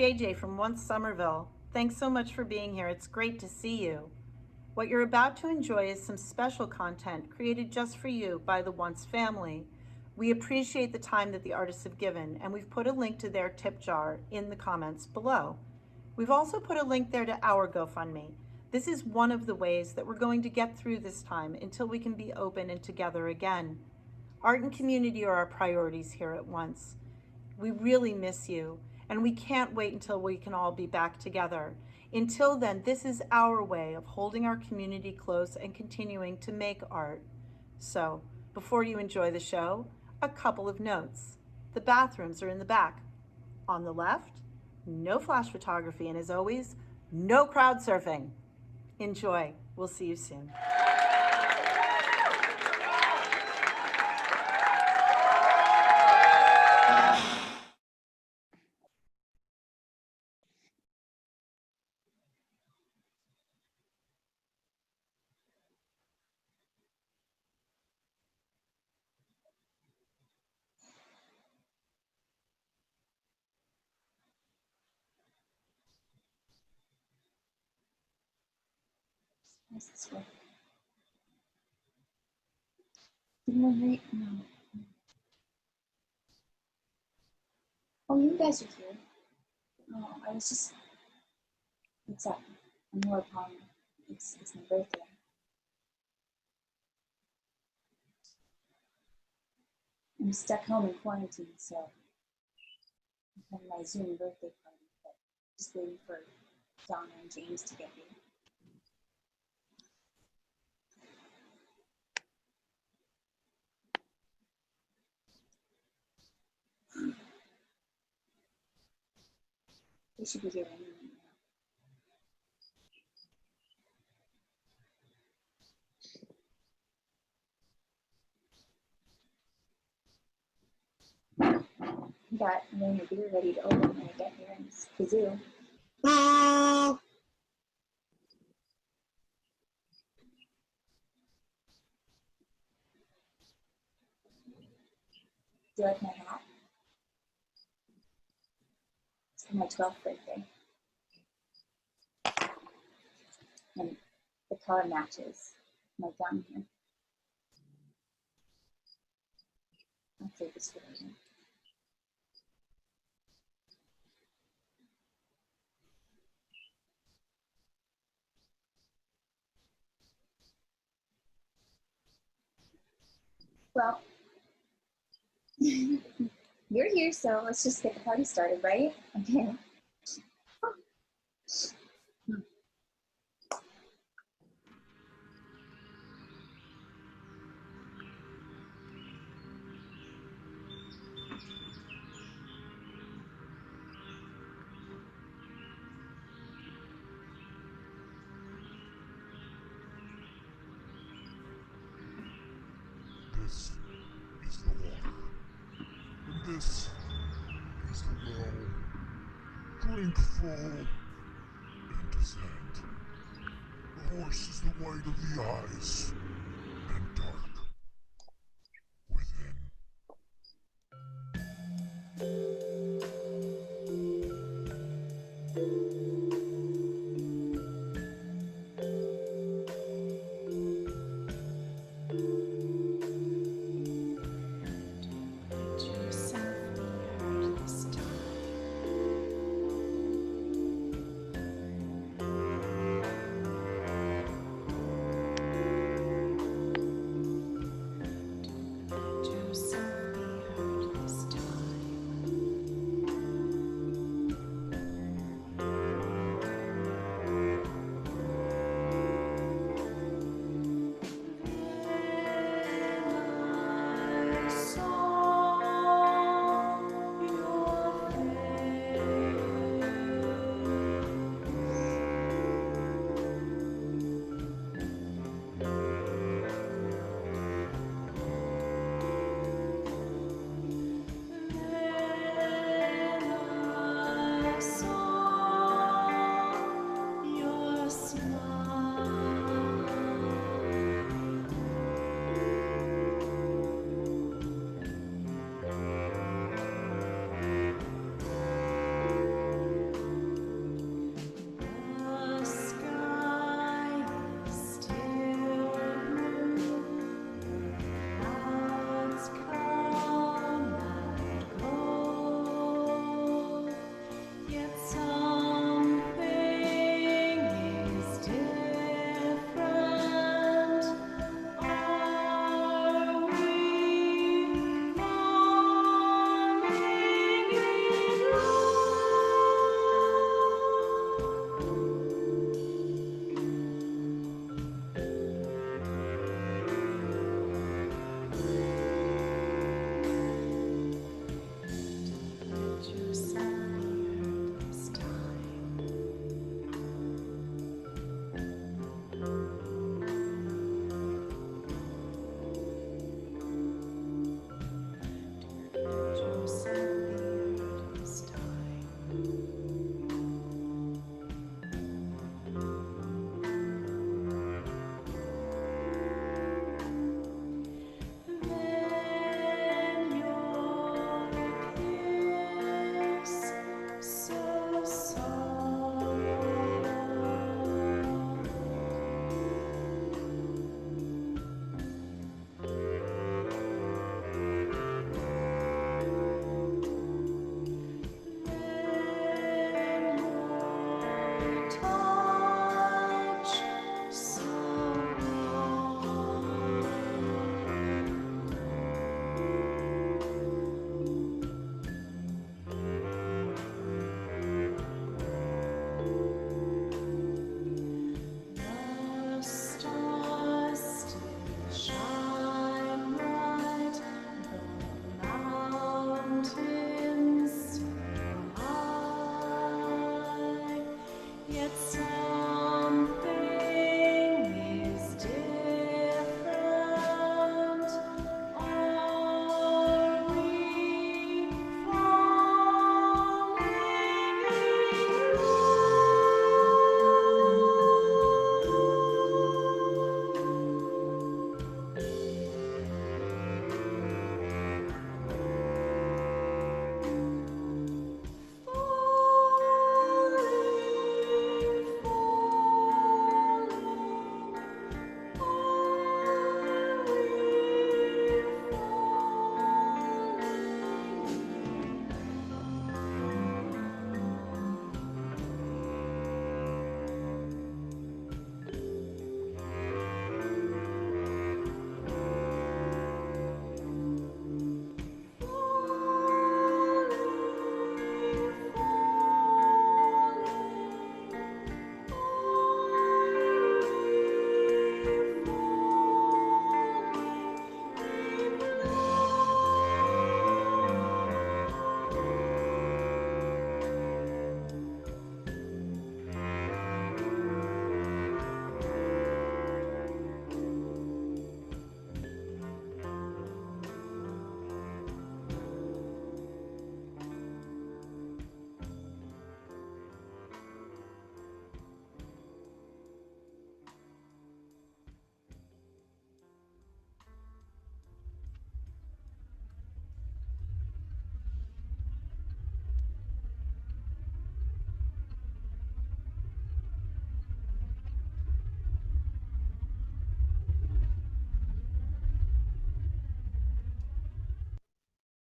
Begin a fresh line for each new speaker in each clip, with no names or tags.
JJ from Once Somerville. Thanks so much for being here. It's great to see you. What you're about to enjoy is some special content created just for you by the Once family. We appreciate the time that the artists have given, and we've put a link to their tip jar in the comments below. We've also put a link there to our GoFundMe. This is one of the ways that we're going to get through this time until we can be open and together again. Art and community are our priorities here at Once. We really miss you, and we can't wait until we can all be back together. Until then, this is our way of holding our community close and continuing to make art. So, before you enjoy the show, a couple of notes. The bathrooms are in the back. On the left, no flash photography, and as always, no crowd surfing. Enjoy. We'll see you soon.
What's this way? Didn't I read? No. Oh, you guys are here. Oh, I was just. What's up? I'm more upon. It's my birthday. I'm stuck home in quarantine, so I'm having my Zoom birthday party, but just waiting for Donna and James to get here. They should be here anyway. Got me a beer ready to open when I get here in this kazoo. Do you like my hat? It's for my 12th birthday. And the color matches my gown here. I'll save this for later. Well, you're here, so let's just get the party started, right? Okay.
This is the water, and this is the well. Drink full and descend. The horse is the white of the eyes, and dark within.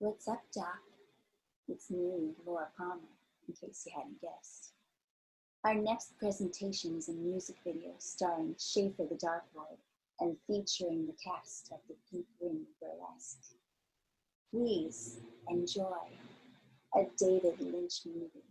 What's up, Doc? It's me, Laura Palmer, in case you hadn't guessed. Our next presentation is a music video starring Schaffer the Darklord and featuring the cast of the Pink Ring Burlesque. Please enjoy a David Lynch movie.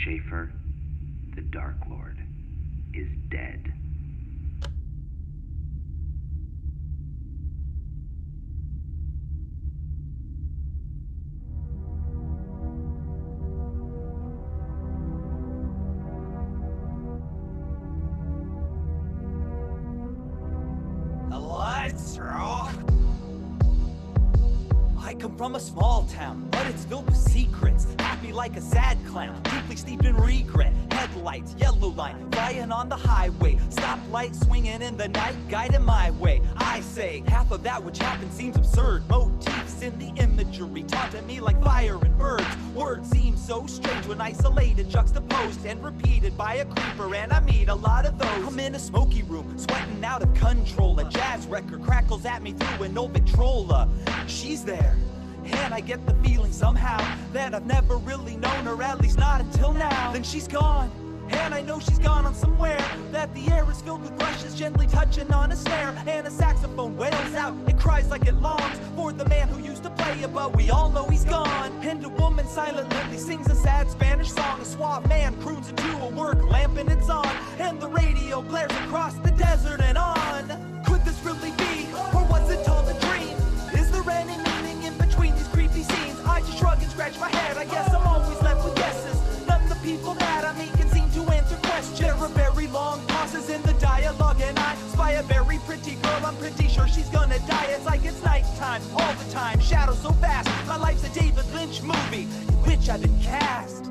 Schaffer the Darklord is dead.
Let's rock! I come from a small town, but it's filled with secrets. Happy like a sad clown, deeply steeped in regret. Headlights, yellow line, flying on the highway. Stoplight swinging in the night, guiding my way. I say, half of that which happened seems absurd. Motifs in the imagery, taunting me like fire and birds. Words seem so strange when isolated, juxtaposed, and repeated by a creeper, and I meet a lot of those. I'm in a smoky room, sweating out of control. A jazz record crackles at me through an old Victrola. She's there, and I get the feeling somehow that I've never really known her, at least not until now. Then she's gone, and I know she's gone on somewhere that the air is filled with brushes gently touching on a snare, and a saxophone wails out, it cries like it longs for the man who used to play it, but we all know he's gone. And a woman silently sings a sad Spanish song. A suave man croons into a work lamp and it's on, and the radio blares across the desert and on. Could this really be, or was it all a dream? Is there any meaning in between these creepy scenes? I just shrug and scratch my head, I guess I'm always left with guesses. None of the people that I meet can seem to answer questions. There are very long pauses in the dialogue, and I spy a very pretty girl. I'm pretty sure she's gonna die. It's like it's nighttime all the time, shadows so fast. My life's a David Lynch movie in which I've been cast.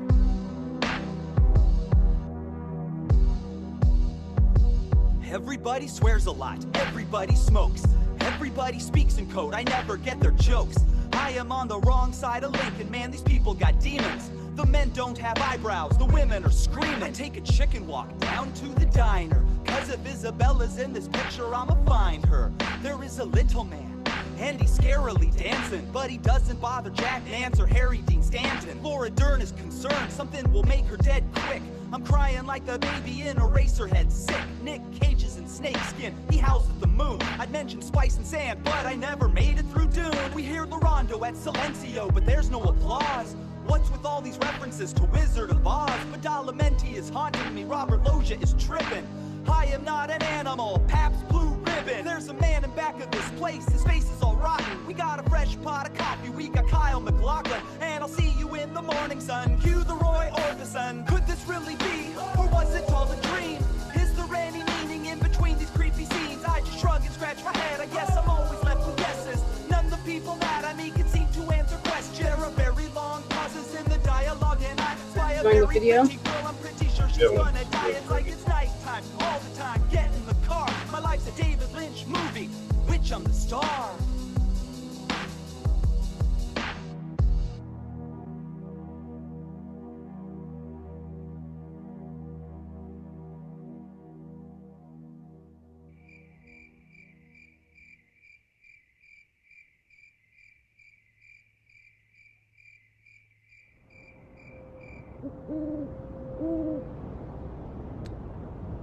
Everybody swears a lot, everybody smokes, everybody speaks in code, I never get their jokes. I am on the wrong side of Lincoln, man, these people got demons. The men don't have eyebrows, the women are screaming. I take a chicken walk down to the diner, cause if Isabella's in this picture, I'ma find her. There is a little man, and he's scarily dancing, but he doesn't bother Jack Nance or Harry Dean Stanton. Laura Dern is concerned, something will make her dead quick. I'm crying like a baby in a Eraserhead sick. Nick Cage is in snakeskin, he howls at the moon. I'd mentioned spice and sand, but I never made it through Dune. We hear the rondo at Silencio, but there's no applause. What's with all these references to Wizard of Oz? Badalamenti is haunting me, Robert Loggia is tripping. I am not an animal, Pabst Blue Ribbon. There's a man in back of this place, his face is all rotten. We got a fresh pot of coffee, we got Kyle MacLachlan. And I'll see you in the morning sun, cue the Roy Orbison. Could this really be, or was it all a dream? Is there any meaning in between these creepy scenes? I just shrug and scratch my head, I guess I'm always left with guesses. None of the people that I meet can seem to answer questions. There are very long pauses in the dialogue, and I spy a very pretty girl, I'm pretty sure she's gonna die. It's like it's nighttime all the time, get in the car. My life's a David Lynch movie, which I'm the star.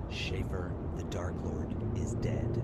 Schaffer, the Darklord, is dead.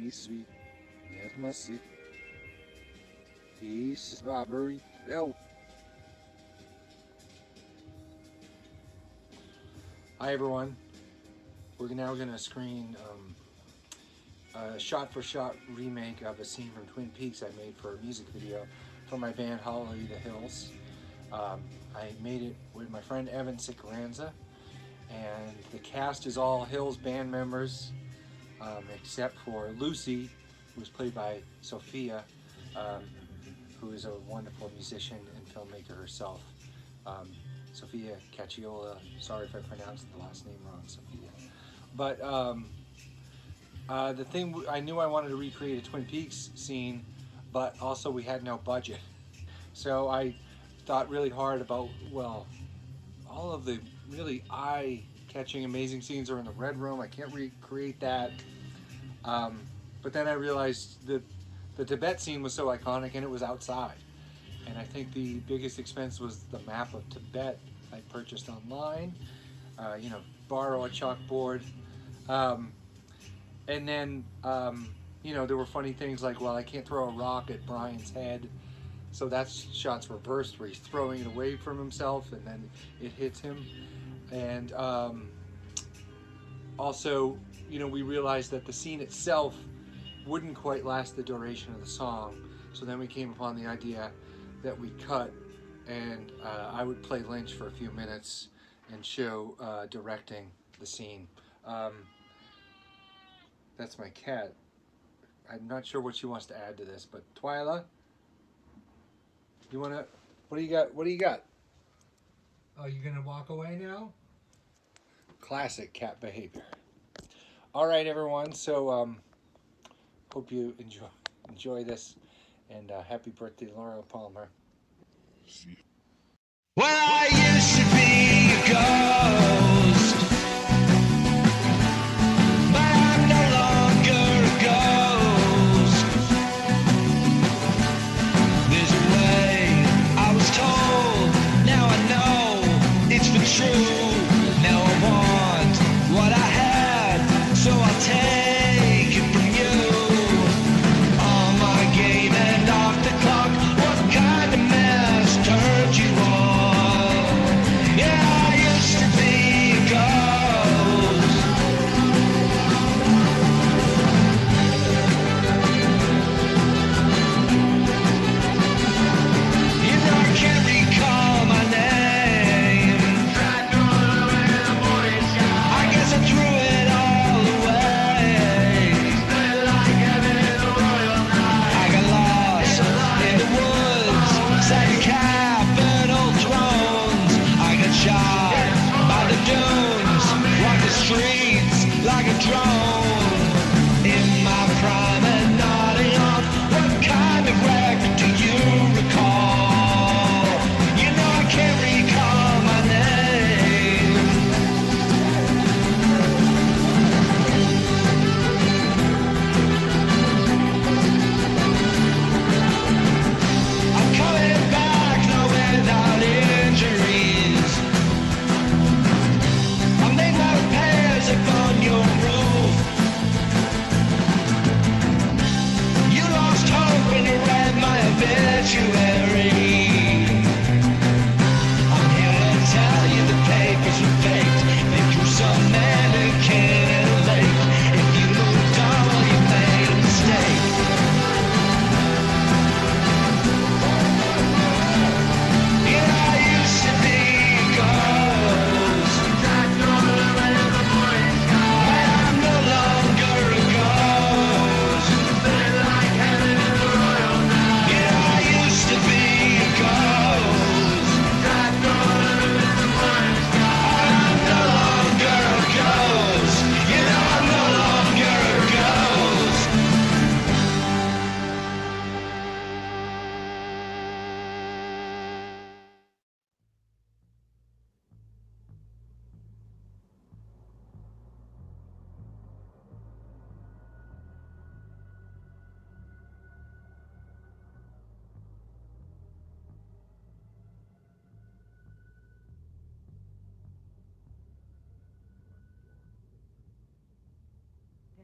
He's sweet. Yes, my sick. He's strawberry. Oh. Hi everyone. We're now going to screen a shot-for-shot remake of a scene from Twin Peaks I made for a music video for my band Holly the Hills. I made it with my friend Evan Sicranza, and the cast is all Hills band members, except for Lucy, who was played by Sophia, who is a wonderful musician and filmmaker herself. Sophia Cacciola, sorry if I pronounced the last name wrong, Sophia. But the thing, I knew I wanted to recreate a Twin Peaks scene, but also we had no budget. So I thought really hard about, well, all of the really eye-catching, amazing scenes are in the Red Room. I can't recreate that. But then I realized that the Tibet scene was so iconic and it was outside. And I think the biggest expense was the map of Tibet I purchased online. You know, borrow a chalkboard. And then, you know, there were funny things like, well, I can't throw a rock at Brian's head. So that's shots reversed, where he's throwing it away from himself and then it hits him. And also, you know, we realized that the scene itself wouldn't quite last the duration of the song. So then we came upon the idea that we cut, and I would play Lynch for a few minutes and show directing the scene. That's my cat. I'm not sure what she wants to add to this, but Twyla, you wanna? What do you got? What do you got? Oh, you're gonna walk away now? Classic cat behavior. All right, everyone. So hope you enjoy this, and happy birthday, Laura Palmer.
Well, I used to be a ghost, but I'm no longer a ghost. There's a way I was told, now I know it's for true. Now I want what I had, so I'll take it from you. On my game and off the clock, what kind of mess turned you on?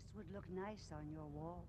This would look nice on your wall.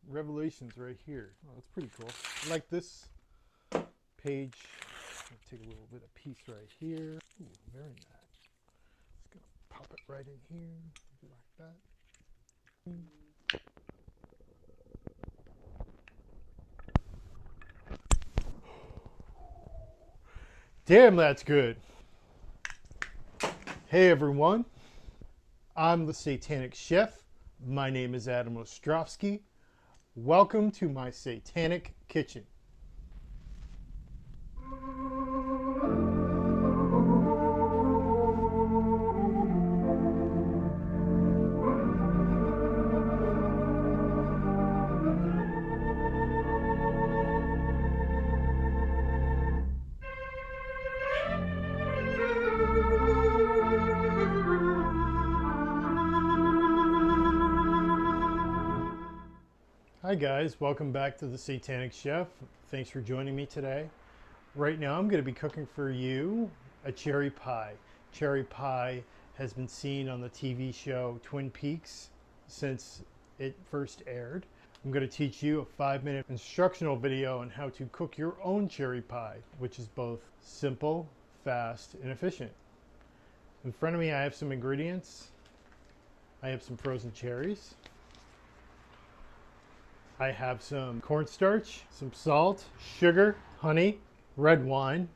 Revelations right here. Oh, that's pretty cool. I like this page. I'll take a little bit of piece right here. Ooh, very nice. Just gonna pop it right in here, like that. Damn, that's good. Hey everyone, I'm the Satanic Chef. My name is Adam Ostrovsky. Welcome to my Satanic Kitchen. Hi guys, welcome back to the Satanic Chef. Thanks for joining me today. Right now I'm going to be cooking for you a cherry pie. Cherry pie has been seen on the TV show Twin Peaks since it first aired. I'm going to teach you a 5-minute instructional video on how to cook your own cherry pie, which is both simple, fast, and efficient. In front of me I have some ingredients. I have some frozen cherries. I have some cornstarch, some salt, sugar, honey, red wine,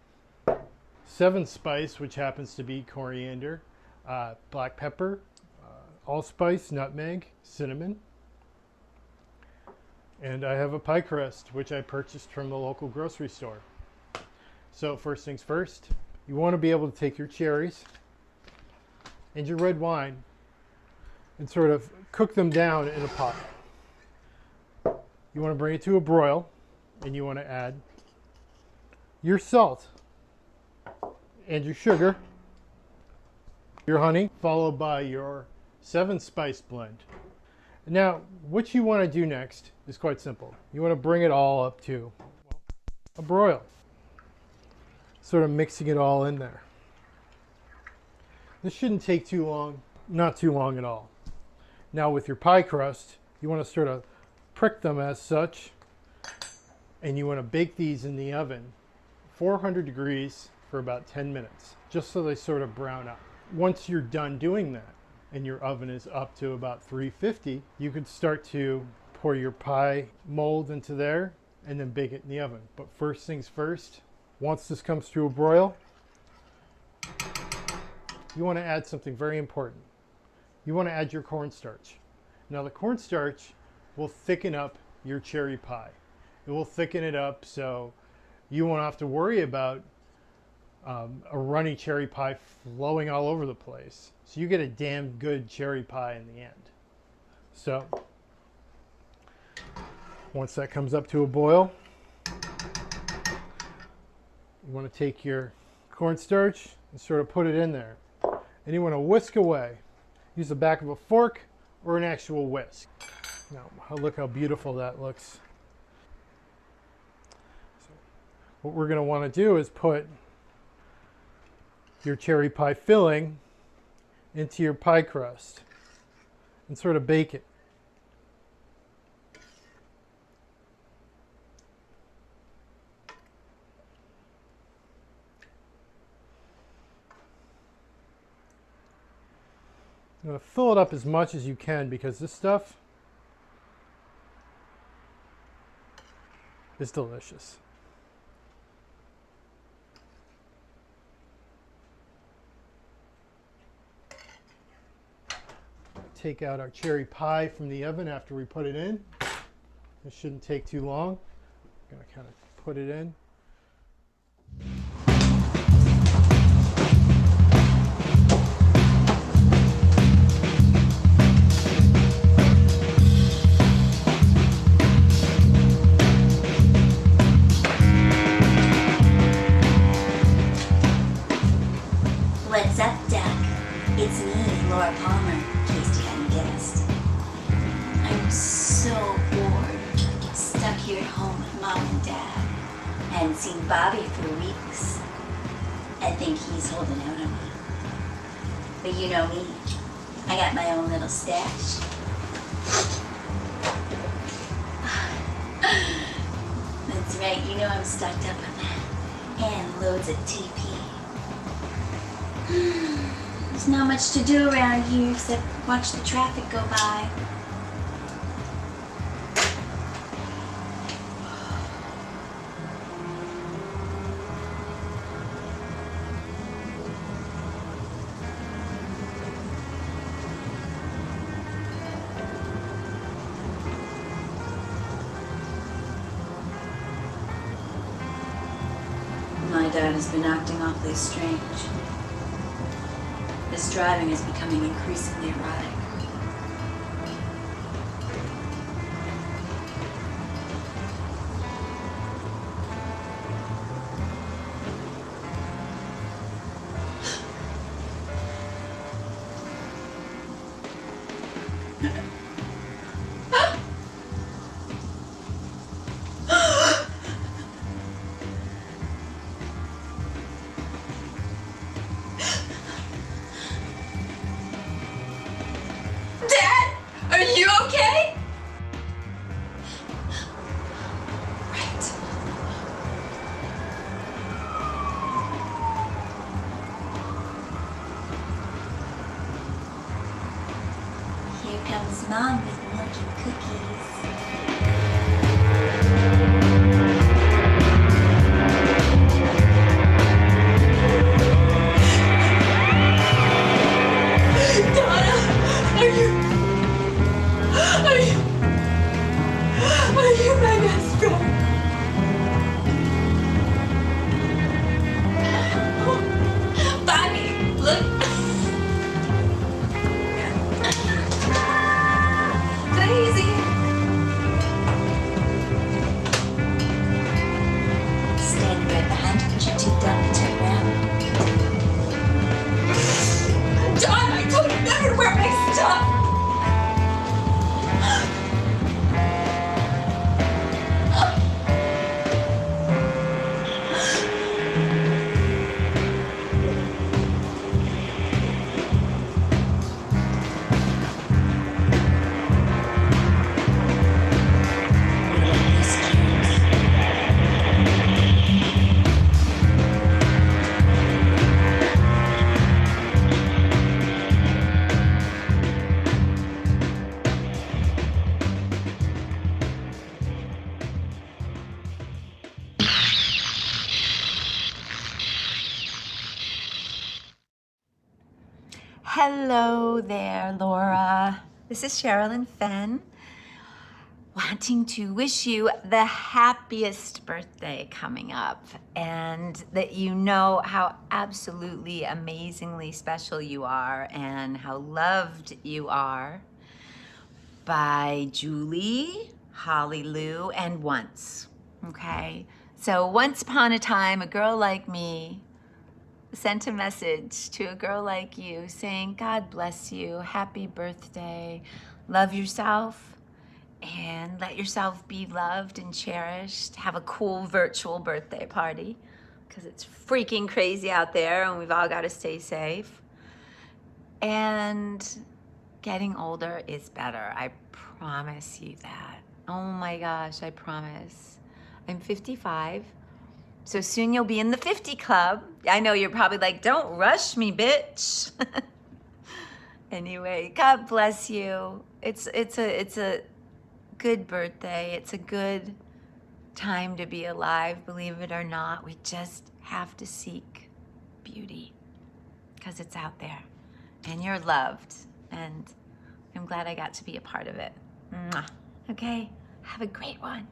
7 spice, which happens to be coriander, black pepper, allspice, nutmeg, cinnamon, and I have a pie crust, which I purchased from the local grocery store. So first things first, you want to be able to take your cherries and your red wine and sort of cook them down in a pot. You want to bring it to a broil, and you want to add your salt and your sugar, your honey, followed by your 7-spice blend. Now, what you want to do next is quite simple. You want to bring it all up to a broil, sort of mixing it all in there. This shouldn't take too long, not too long at all. Now with your pie crust, you want to sort of prick them as such, and you want to bake these in the oven 400 degrees for about 10 minutes, just so they sort of brown up. Once you're done doing that, and your oven is up to about 350, you could start to pour your pie mold into there and then bake it in the oven. But first things first, once this comes to a broil, you want to add something very important. You want to add your cornstarch. Now the cornstarch will thicken up your cherry pie. It will thicken it up so you won't have to worry about a runny cherry pie flowing all over the place. So you get a damn good cherry pie in the end. So once that comes up to a boil, you want to take your cornstarch and sort of put it in there. And you want to whisk away. Use the back of a fork or an actual whisk. Now, look how beautiful that looks. So what we're going to want to do is put your cherry pie filling into your pie crust and sort of bake it. I'm going to fill it up as much as you can because this stuff is delicious. Take out our cherry pie from the oven after we put it in. It shouldn't take too long. I'm going to kind of put it in.
What's up, Duck? It's me, Laura Palmer, in case you hadn't guessed. I'm so bored, stuck here at home with Mom and Dad. I hadn't seen Bobby for weeks. I think he's holding out on me. But you know me, I got my own little stash. That's right, you know I'm stocked up on that. And loads of TP. There's not much to do around here except watch the traffic go by. My dad has been acting awfully strange. His driving is becoming increasingly erratic. Comes Mom with milk and cookies.
Donna, are you my best friend? Bobby, look.
Hello there, Laura. This is Sherilyn Fenn, wanting to wish you the happiest birthday coming up, and that you know how absolutely amazingly special you are and how loved you are by Julie, Holly Lou, and Once. Okay? So once upon a time, a girl like me sent a message to a girl like you saying, God bless you, happy birthday, love yourself, and let yourself be loved and cherished. Have a cool virtual birthday party, because it's freaking crazy out there and we've all got to stay safe. And getting older is better. I promise you that. Oh my gosh, I promise. I'm 55. So soon you'll be in the 50 club. I know you're probably like, don't rush me, bitch. Anyway, God bless you. It's a good birthday. It's a good time to be alive, believe it or not. We just have to seek beauty because it's out there. And you're loved. And I'm glad I got to be a part of it. Mwah. Okay, have a great one.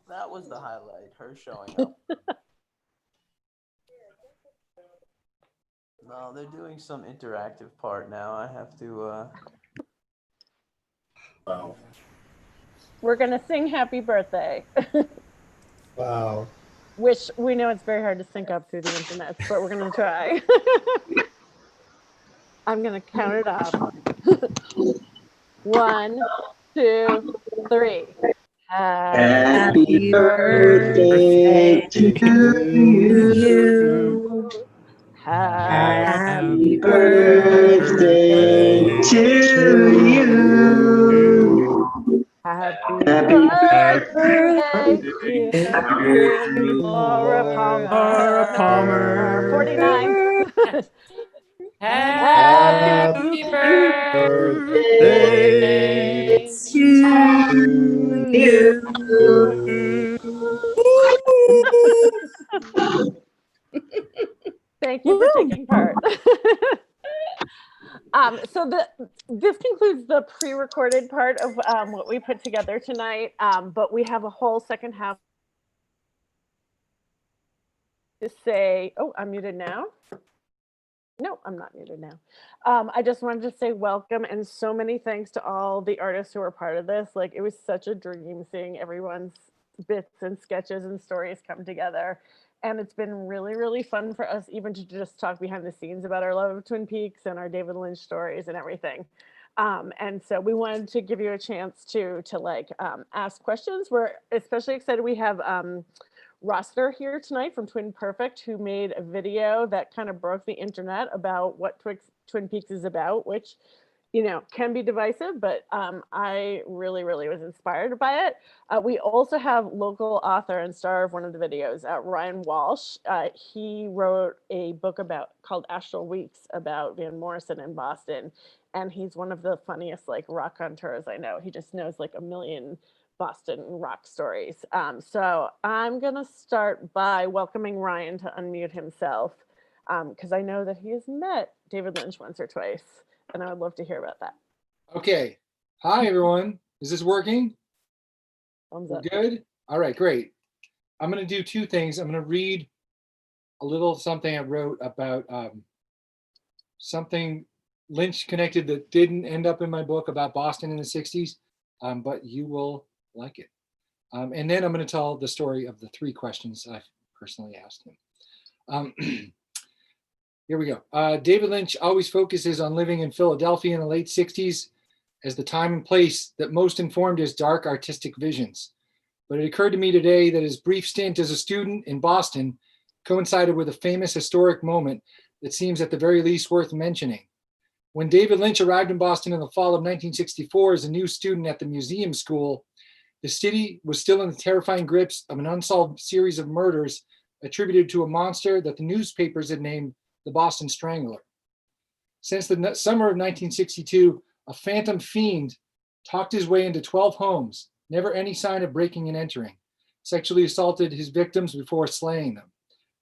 That was the highlight, her showing up. No, they're doing some interactive part now. I have to,
Wow.
We're going to sing happy birthday.
Wow.
Which we know it's very hard to sync up through the internet, but we're going to try. I'm going to count it up. 1, 2, 3.
Happy birthday to you. Happy birthday to you.
Happy
birthday,
dear Laura Palmer. 49.
Happy birthday to you.
Thank you for taking part. So this concludes the pre-recorded part of what we put together tonight, but we have a whole second half to say, oh, I'm muted now. No, I'm not muted now. I just wanted to say welcome and so many thanks to all the artists who were part of this. Like, it was such a dream seeing everyone's bits and sketches and stories come together. And it's been really, really fun for us even to just talk behind the scenes about our love of Twin Peaks and our David Lynch stories and everything. And so we wanted to give you a chance to ask questions. We're especially excited. We have Rosseter here tonight from Twin Perfect, who made a video that kind of broke the internet about what Twin Peaks is about, which, you know, can be divisive, but I really, really was inspired by it. We also have local author and star of one of the videos, Ryan Walsh. He wrote a book called Astral Weeks about Van Morrison in Boston. And he's one of the funniest rock hunters I know. He just knows a million Boston rock stories. So I'm gonna start by welcoming Ryan to unmute himself, because I know that he has met David Lynch once or twice, and I would love to hear about that.
Okay. Hi, everyone. Is this working?
Thumbs up.
Good? All right, great. I'm going to do two things. I'm going to read a little something I wrote about something Lynch connected that didn't end up in my book about Boston in the 60s, but you will like it. And then I'm going to tell the story of the 3 questions I've personally asked him. Here we go. David Lynch always focuses on living in Philadelphia in the late 60s as the time and place that most informed his dark artistic visions. But it occurred to me today that his brief stint as a student in Boston coincided with a famous historic moment that seems at the very least worth mentioning. When David Lynch arrived in Boston in the fall of 1964 as a new student at the museum school, the city was still in the terrifying grips of an unsolved series of murders attributed to a monster that the newspapers had named the Boston Strangler. Since the summer of 1962, a phantom fiend talked his way into 12 homes, never any sign of breaking and entering, sexually assaulted his victims before slaying them.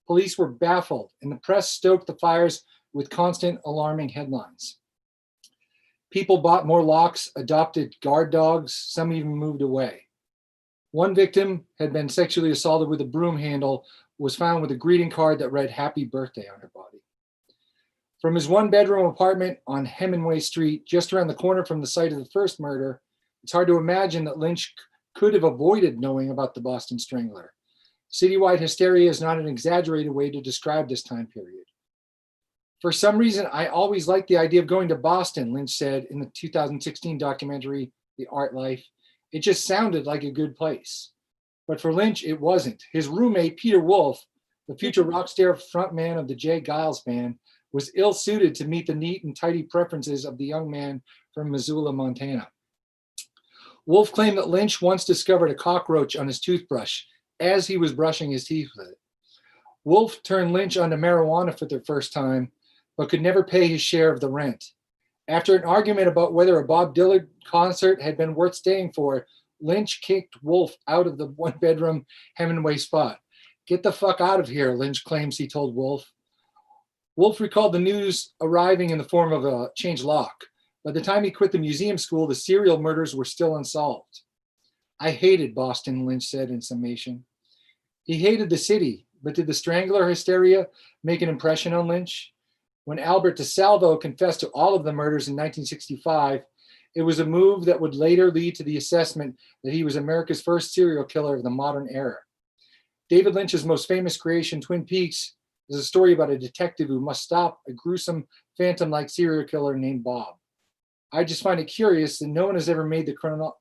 Police were baffled, and the press stoked the fires with constant alarming headlines. People bought more locks, adopted guard dogs, some even moved away. One victim had been sexually assaulted with a broom handle, was found with a greeting card that read "Happy Birthday" on her body. From his one-bedroom apartment on Hemingway Street, just around the corner from the site of the first murder, it's hard to imagine that Lynch could have avoided knowing about the Boston Strangler. Citywide hysteria is not an exaggerated way to describe this time period. For some reason, I always liked the idea of going to Boston, Lynch said in the 2016 documentary, The Art Life. It just sounded like a good place. But for Lynch, it wasn't. His roommate, Peter Wolf, the future rock star frontman of the Jay Giles Band, was ill-suited to meet the neat and tidy preferences of the young man from Missoula, Montana. Wolf claimed that Lynch once discovered a cockroach on his toothbrush as he was brushing his teeth with it. Wolf turned Lynch onto marijuana for the first time, but could never pay his share of the rent. After an argument about whether a Bob Dylan concert had been worth staying for, Lynch kicked Wolf out of the one-bedroom Hemingway spot. "Get the fuck out of here," Lynch claims he told Wolf. Wolf recalled the news arriving in the form of a changed lock. By the time he quit the museum school, the serial murders were still unsolved. "I hated Boston," Lynch said in summation. He hated the city, but did the Strangler hysteria make an impression on Lynch? When Albert DeSalvo confessed to all of the murders in 1965, it was a move that would later lead to the assessment that he was America's first serial killer of the modern era. David Lynch's most famous creation, Twin Peaks, is a story about a detective who must stop a gruesome phantom-like serial killer named Bob. I just find it curious that no one has ever made the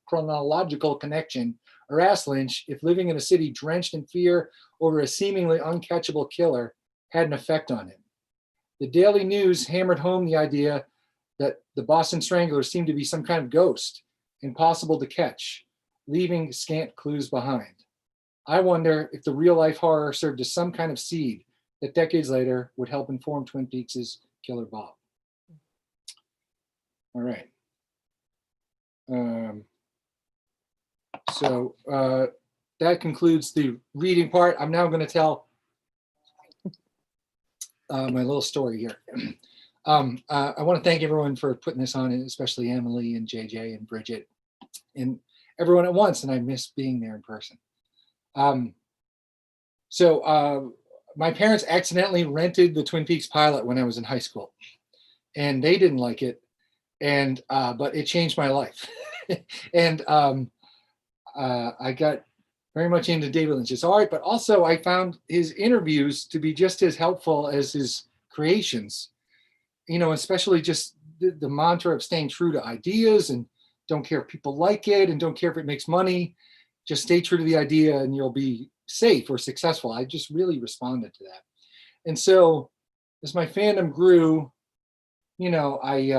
chronological connection or asked Lynch if living in a city drenched in fear over a seemingly uncatchable killer had an effect on him. The Daily News hammered home the idea that the Boston Strangler seemed to be some kind of ghost, impossible to catch, leaving scant clues behind. I wonder if the real-life horror served as some kind of seed that decades later would help inform Twin Peaks' Killer Bob. All right. So that concludes the reading part. I'm now going to tell my little story here. I want to thank everyone for putting this on, especially Emily and JJ and Bridget and everyone at once, and I miss being there in person. My parents accidentally rented the Twin Peaks pilot when I was in high school, and they didn't like it, and but it changed my life. And I got very much into David Lynch's art, but also I found his interviews to be just as helpful as his creations, you know, especially just the mantra of staying true to ideas and don't care if people like it and don't care if it makes money, just stay true to the idea and you'll be safe or successful. I just really responded to that. And so as my fandom grew, you know, I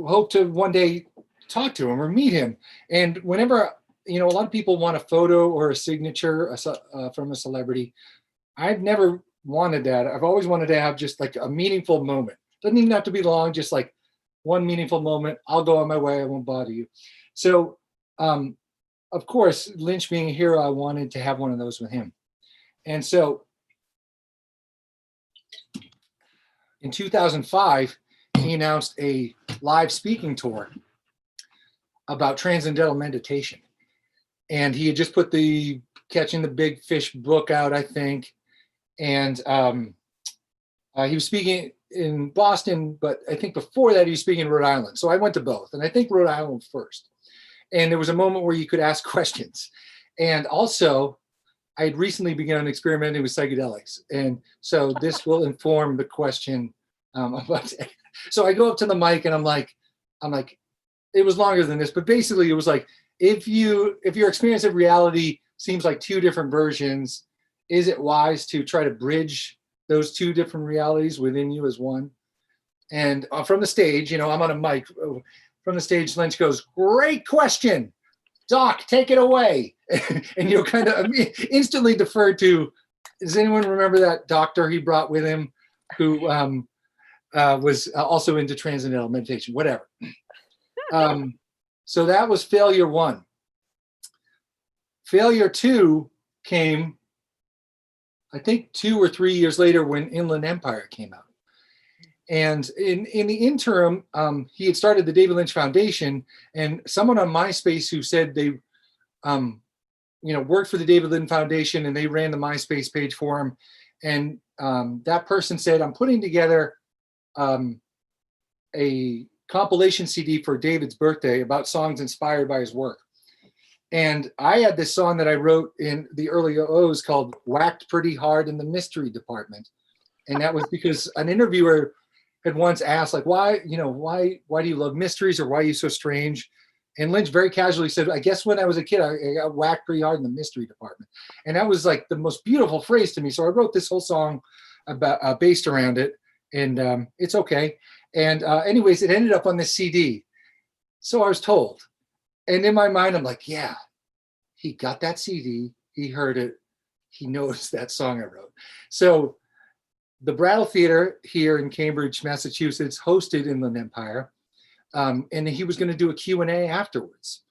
hope to one day talk to him or meet him. And whenever, you know, a lot of people want a photo or a signature from a celebrity. I've never wanted that. I've always wanted to have just like a meaningful moment. Doesn't even have to be long, just like one meaningful moment. I'll go on my way. I won't bother you. So, of course, Lynch being a hero, I wanted to have one of those with him. And so in 2005, he announced a live speaking tour about transcendental meditation. And he had just put the Catching the Big Fish book out, I think. And he was speaking in Boston, but I think before that he was speaking in Rhode Island. So I went to both, and I think Rhode Island first. And there was a moment where you could ask questions. And also, I had recently begun experimenting with psychedelics. And so this will inform the question about. So I go up to the mic and I'm like, it was longer than this, but basically it was like, if your experience of reality seems like two different versions, is it wise to try to bridge those two different realities within you as one? And from the stage, you know, I'm on a mic. From the stage, Lynch goes, "Great question. Doc, take it away." And you'll kind of instantly defer to, does anyone remember that doctor he brought with him who was also into transcendental meditation, whatever. So that was failure 1. Failure 2 came, I think, 2 or 3 years later when Inland Empire came out. And in the interim, he had started the David Lynch Foundation, and someone on MySpace who said they, worked for the David Lynch Foundation, and they ran the MySpace page for him. And that person said, I'm putting together a compilation CD for David's birthday about songs inspired by his work. And I had this song that I wrote in the early O's called Whacked Pretty Hard in the Mystery Department. And that was because an interviewer had once asked, like, why do you love mysteries, or why are you so strange? And Lynch very casually said, I guess when I was a kid, I got whacked pretty hard in the mystery department. And that was like the most beautiful phrase to me. So I wrote this whole song about based around it, and it's okay. And anyways, it ended up on this CD. So I was told. And in my mind, I'm like, yeah, he got that CD, he heard it, he knows that song I wrote. So the Brattle Theater here in Cambridge, Massachusetts, hosted Inland Empire, and he was going to do a Q&A afterwards.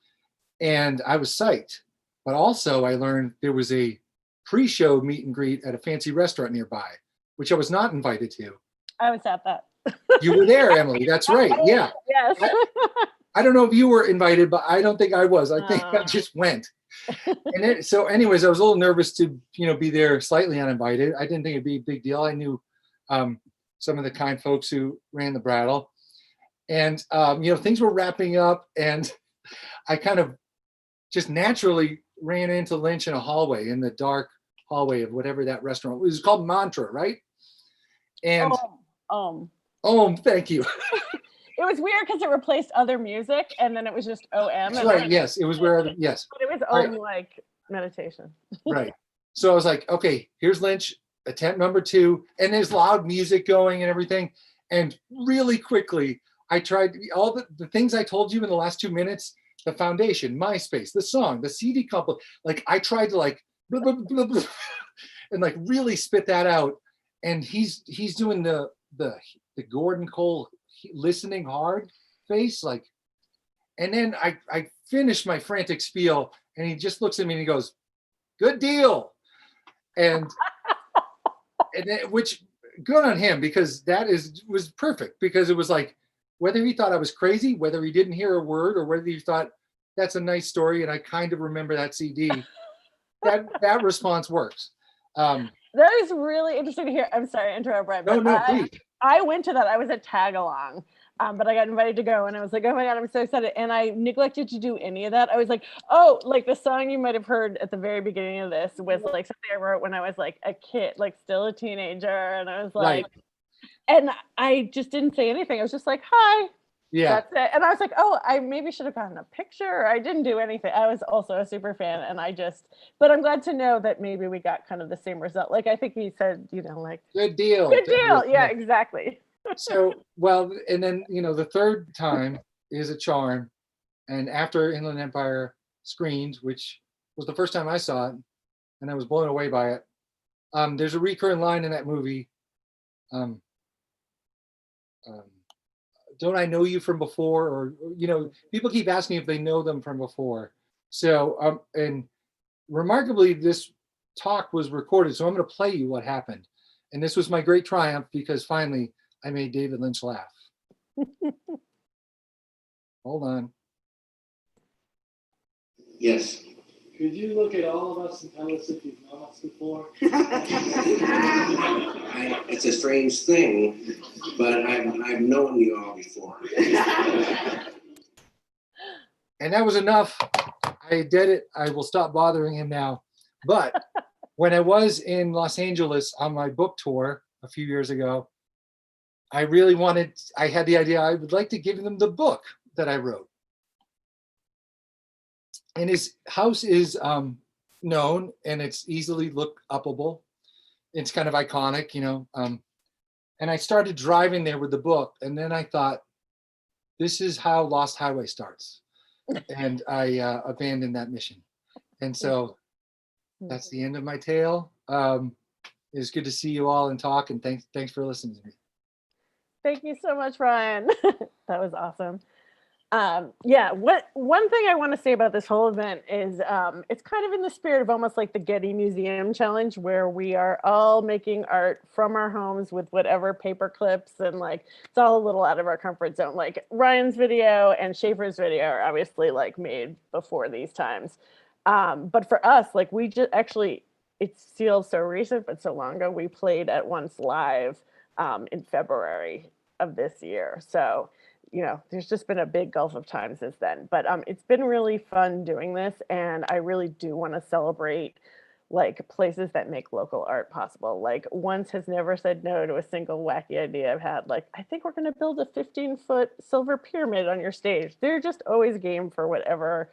And I was psyched. But also I learned there was a pre-show meet and greet at a fancy restaurant nearby, which I was not invited to.
I was at that.
You were there, Emily. That's right. Yeah.
Yes.
I don't know if you were invited, but I don't think I was. I think I just went. And so anyways, I was a little nervous to, be there slightly uninvited. I didn't think it'd be a big deal. I knew some of the kind folks who ran the Brattle. And, things were wrapping up, and I kind of just naturally ran into Lynch in a hallway, in the dark hallway of whatever that restaurant was. It was called Mantra, right? And thank you.
It was weird because it replaced other music, and then it was just OM.
That's right. Yes, it was yes.
But it was OM like meditation.
Right. So I was like, okay, here's Lynch, attempt number 2, and there's loud music going and everything. And really quickly, I tried all the things I told you in the last 2 minutes: the foundation, MySpace, the song, the CD couple. Like I tried to blah, blah, blah, blah, and really spit that out. And he's doing the Gordon Cole listening hard face, and then I finished my frantic spiel, and he just looks at me and he goes, good deal. And then, which good on him, because that was perfect, because it was like, whether he thought I was crazy, whether he didn't hear a word, or whether he thought that's a nice story and I kind of remember that CD, that response works.
That is really interesting to hear. I'm sorry to interrupt, Brian.
No, please.
I went to that. I was a tag along, but I got invited to go, and I was like, oh my God, I'm so excited. And I neglected to do any of that. I was like, the song you might have heard at the very beginning of this was something I wrote when I was a kid, still a teenager. And I was like, right. And I just didn't say anything. I was just like, hi. Yeah. That's it. And I was like, I maybe should have gotten a picture. I didn't do anything. I was also a super fan, and but I'm glad to know that maybe we got kind of the same result. I think he said,
good deal.
Good deal. Yeah, exactly.
So, well, and then, the third time is a charm. And after Inland Empire screened, which was the first time I saw it, and I was blown away by it, there's a recurring line in that movie. Don't I know you from before? Or, people keep asking if they know them from before. So, and remarkably, this talk was recorded. So I'm going to play you what happened. And this was my great triumph, because finally I made David Lynch laugh. Hold on.
Yes. Could you look at all of us and tell us if you've known us before? It's a strange thing, but I've known you all before.
And that was enough. I did it. I will stop bothering him now. But when I was in Los Angeles on my book tour a few years ago, I had the idea I would like to give them the book that I wrote. And his house is known, and it's easily look upable. It's kind of iconic, and I started driving there with the book, and then I thought, this is how Lost Highway starts. And I abandoned that mission. And so that's the end of my tale. It's good to see you all and talk, and thanks for listening to me.
Thank you so much, Ryan. That was awesome. Yeah, one thing I want to say about this whole event is it's kind of in the spirit of almost like the Getty Museum Challenge, where we are all making art from our homes with whatever paper clips, and like it's all a little out of our comfort zone. Like Ryan's video and Schaffer's video are obviously like made before these times. But for us, like we just actually, it feels so recent, but so long ago, we played at Once Live in February of this year. So, you know, there's just been a big gulf of time since then. But it's been really fun doing this. And I really do want to celebrate like places that make local art possible. Like Once has never said no to a single wacky idea I've had. Like, I think we're going to build a 15-foot silver pyramid on your stage. They're just always game for whatever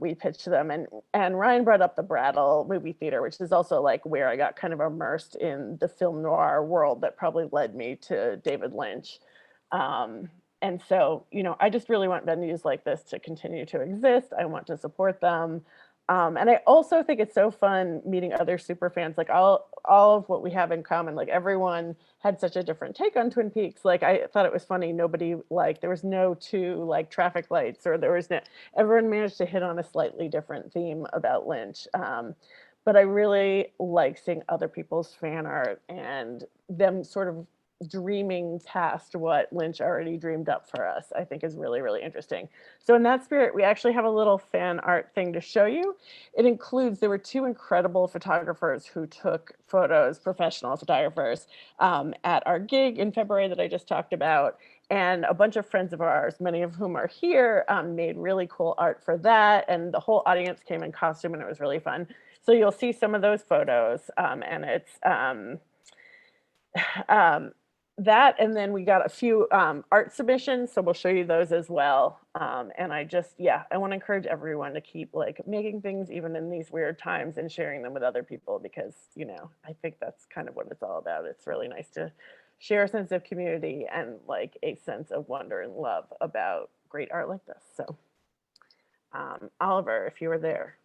we pitched to them. And Ryan brought up the Brattle movie theater, which is also like where I got kind of immersed in the film noir world that probably led me to David Lynch. And so, you know, I just really want venues like this to continue to exist. I want to support them. And I also think it's so fun meeting other super fans, like all of what we have in common. Like everyone had such a different take on Twin Peaks. Like I thought it was funny. Nobody like, there was no two like traffic lights, or there was no, everyone managed to hit on a slightly different theme about Lynch. But I really like seeing other people's fan art and them sort of dreaming past what Lynch already dreamed up for us, I think is really, really interesting. So in that spirit, we actually have a little fan art thing to show you. It includes, there were two incredible photographers who took photos, professional photographers, at our gig in February that I just talked about. And a bunch of friends of ours, many of whom are here, made really cool art for that. And the whole audience came in costume and it was really fun. So you'll see some of those photos, and it's that, and then we got a few art submissions, so we'll show you those as well. And I just, yeah, I want to encourage everyone to keep like making things even in these weird times and sharing them with other people, because, you know, I think that's kind of what it's all about. It's really nice to share a sense of community and like a sense of wonder and love about great art like this. So Oliver, if you were there.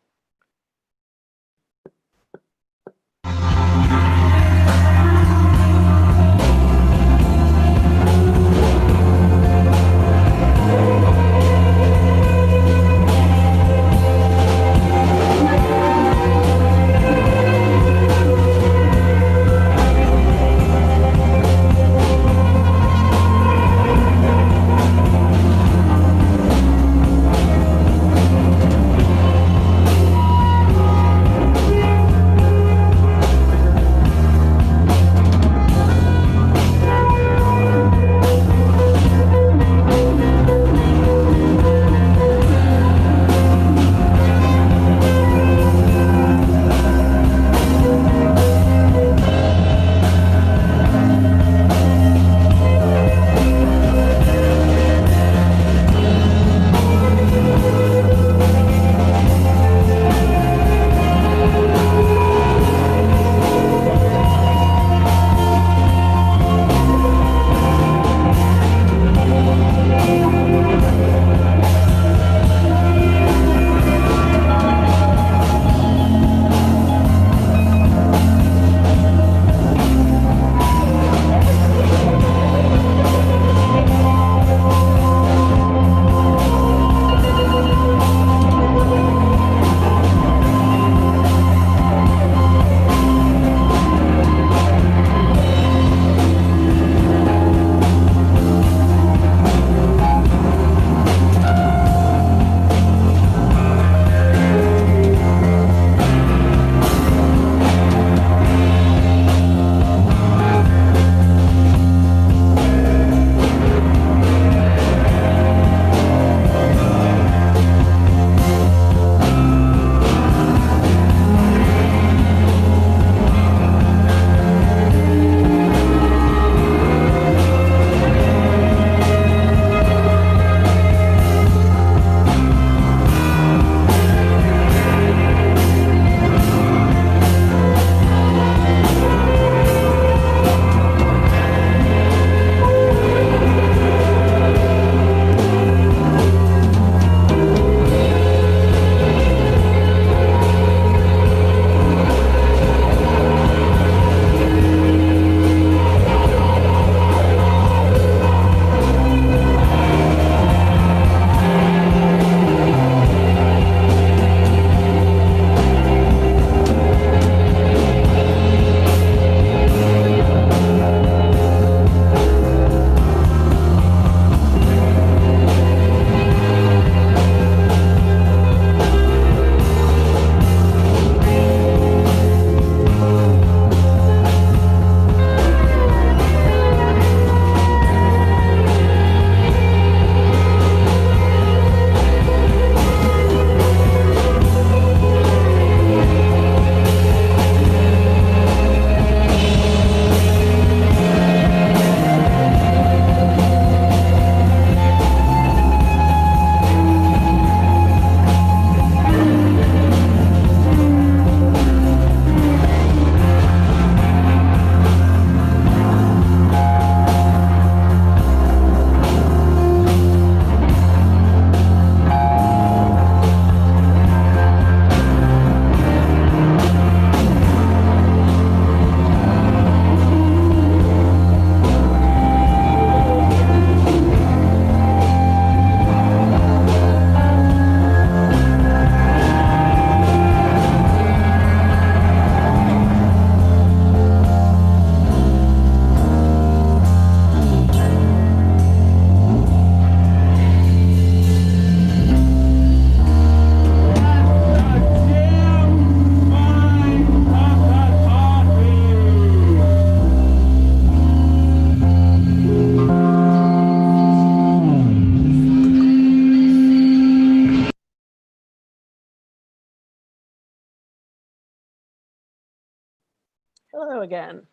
Hello again.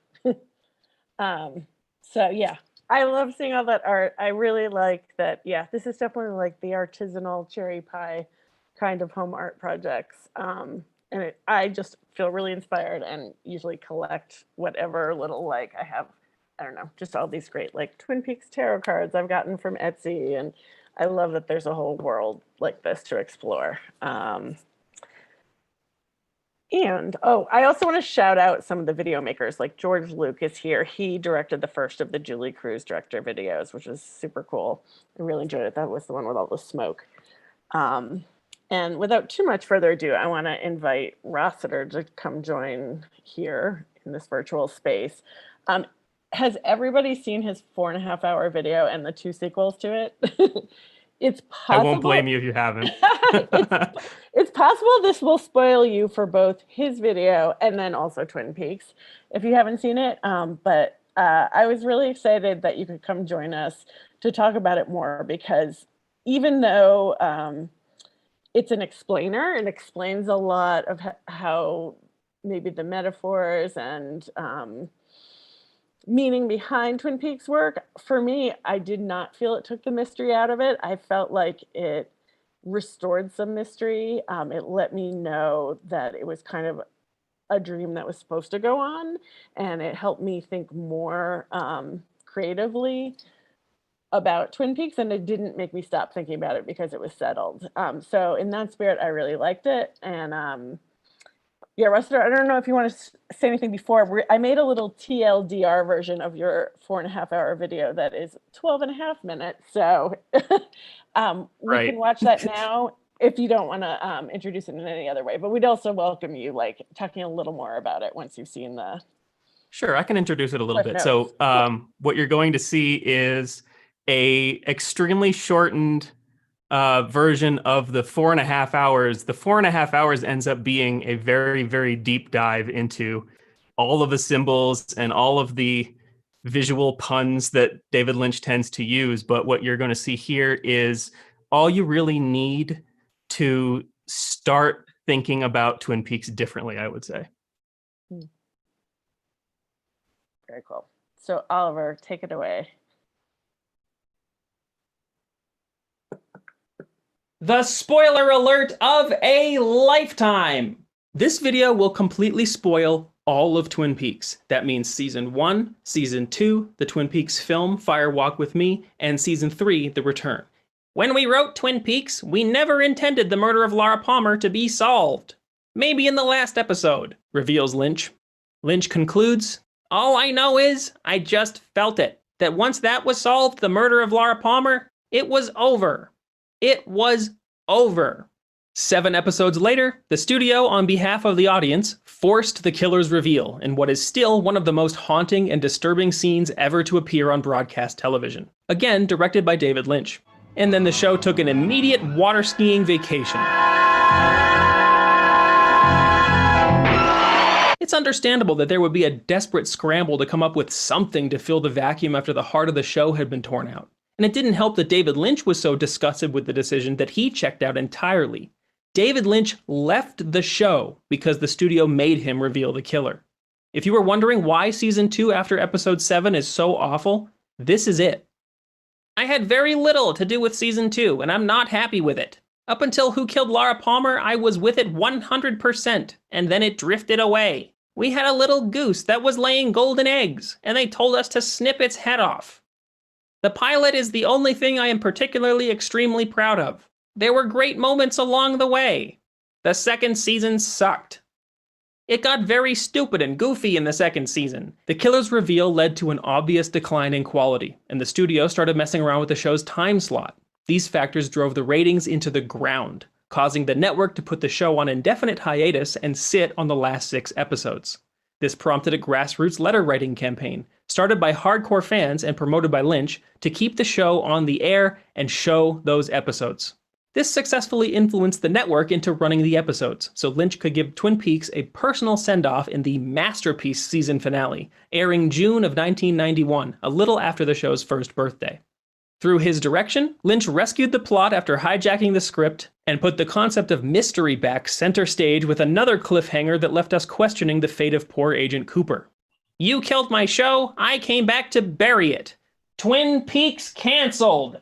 So yeah, I love seeing all that art. I really like that. Yeah, this is definitely like the artisanal cherry pie kind of home art projects. And I just feel really inspired and usually collect whatever little like I have. I don't know, just all these great like Twin Peaks tarot cards I've gotten from Etsy, and I love that there's a whole world like this to explore. And I also want to shout out some of the video makers, like George Luke is here. He directed the first of the Julee Cruise Director videos, which is super cool. I really enjoyed it. That was the one with all the smoke. And without too much further ado, I want to invite Rosseter to come join here in this virtual space. Has everybody seen his 4.5-hour video and the 2 sequels to it? It's possible.
I won't blame you if you haven't.
It's possible this will spoil you for both his video and then also Twin Peaks if you haven't seen it. But I was really excited that you could come join us to talk about it more, because even though it's an explainer, it explains a lot of how maybe the metaphors and meaning behind Twin Peaks work. For me, I did not feel it took the mystery out of it. I felt like it restored some mystery. It let me know that it was kind of a dream that was supposed to go on, and it helped me think more creatively about Twin Peaks, and it didn't make me stop thinking about it because it was settled. So in that spirit, I really liked it. And yeah, Rosseter, I don't know if you want to say anything before. I made a little TLDR version of your 4.5-hour video that is 12.5 minutes. So we can watch that now if you don't want to introduce it in any other way. But we'd also welcome you like talking a little more about it once you've seen the...
Sure, I can introduce it a little bit.
Notes.
So what you're going to see is a extremely shortened version of the 4.5 hours. The 4.5 hours ends up being a very, very deep dive into all of the symbols and all of the visual puns that David Lynch tends to use. But what you're going to see here is all you really need to start thinking about Twin Peaks differently, I would say.
Very cool. So Oliver, take it away.
The spoiler alert of a lifetime. This video will completely spoil all of Twin Peaks. That means season 1, season 2, the Twin Peaks film, Fire Walk with Me, and season 3, The Return. When we wrote Twin Peaks, we never intended the murder of Laura Palmer to be solved. Maybe in the last episode, reveals Lynch. Lynch concludes, all I know is I just felt it. That once that was solved, the murder of Laura Palmer, it was over. It was over. 7 episodes later, the studio, on behalf of the audience, forced the killer's reveal in what is still one of the most haunting and disturbing scenes ever to appear on broadcast television. Again, directed by David Lynch. And then the show took an immediate water skiing vacation. It's understandable that there would be a desperate scramble to come up with something to fill the vacuum after the heart of the show had been torn out. And it didn't help that David Lynch was so disgusted with the decision that he checked out entirely. David Lynch left the show because the studio made him reveal the killer. If you were wondering why season 2 after episode 7 is so awful, this is it. I had very little to do with season 2, and I'm not happy with it. Up until Who Killed Laura Palmer, I was with it 100%, and then it drifted away. We had a little goose that was laying golden eggs, and they told us to snip its head off. The pilot is the only thing I am particularly extremely proud of. There were great moments along the way. The second season sucked. It got very stupid and goofy in the second season. The killer's reveal led to an obvious decline in quality, and the studio started messing around with the show's time slot. These factors drove the ratings into the ground, causing the network to put the show on indefinite hiatus and sit on the last 6 episodes. This prompted a grassroots letter writing campaign, started by hardcore fans and promoted by Lynch, to keep the show on the air and show those episodes. This successfully influenced the network into running the episodes, so Lynch could give Twin Peaks a personal send-off in the masterpiece season finale, airing June of 1991, a little after the show's first birthday. Through his direction, Lynch rescued the plot after hijacking the script and put the concept of mystery back center stage with another cliffhanger that left us questioning the fate of poor Agent Cooper. You killed my show, I came back to bury it. Twin Peaks canceled!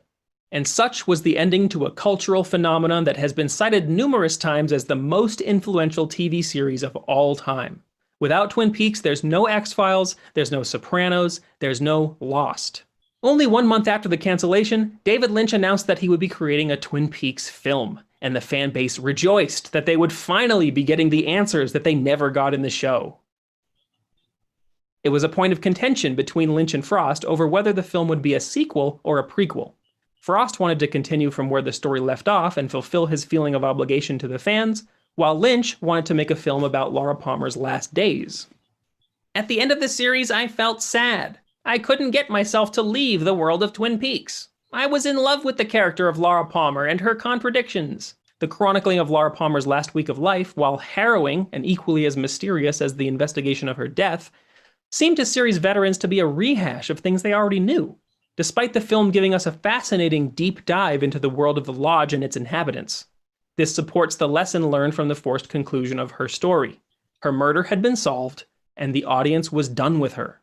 And such was the ending to a cultural phenomenon that has been cited numerous times as the most influential TV series of all time. Without Twin Peaks, there's no X-Files, there's no Sopranos, there's no Lost. Only 1 month after the cancellation, David Lynch announced that he would be creating a Twin Peaks film, and the fan base rejoiced that they would finally be getting the answers that they never got in the show. It was a point of contention between Lynch and Frost over whether the film would be a sequel or a prequel. Frost wanted to continue from where the story left off and fulfill his feeling of obligation to the fans, while Lynch wanted to make a film about Laura Palmer's last days. At the end of the series, I felt sad. I couldn't get myself to leave the world of Twin Peaks. I was in love with the character of Laura Palmer and her contradictions. The chronicling of Laura Palmer's last week of life, while harrowing and equally as mysterious as the investigation of her death, seemed to series veterans to be a rehash of things they already knew, despite the film giving us a fascinating deep dive into the world of the Lodge and its inhabitants. This supports the lesson learned from the forced conclusion of her story. Her murder had been solved, and the audience was done with her.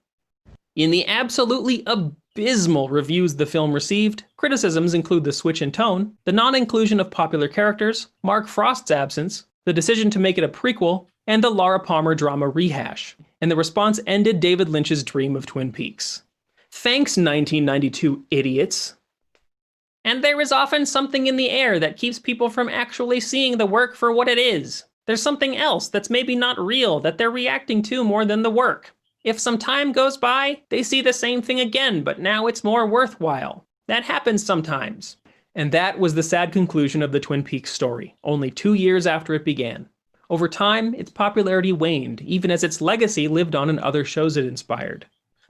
In the absolutely abysmal reviews the film received, criticisms include the switch in tone, the non-inclusion of popular characters, Mark Frost's absence, the decision to make it a prequel, and the Laura Palmer drama rehash. And the response ended David Lynch's dream of Twin Peaks. Thanks, 1992 idiots. And there is often something in the air that keeps people from actually seeing the work for what it is. There's something else that's maybe not real that they're reacting to more than the work. If some time goes by, they see the same thing again, but now it's more worthwhile. That happens sometimes. And that was the sad conclusion of the Twin Peaks story, only 2 years after it began. Over time, its popularity waned, even as its legacy lived on in other shows it inspired.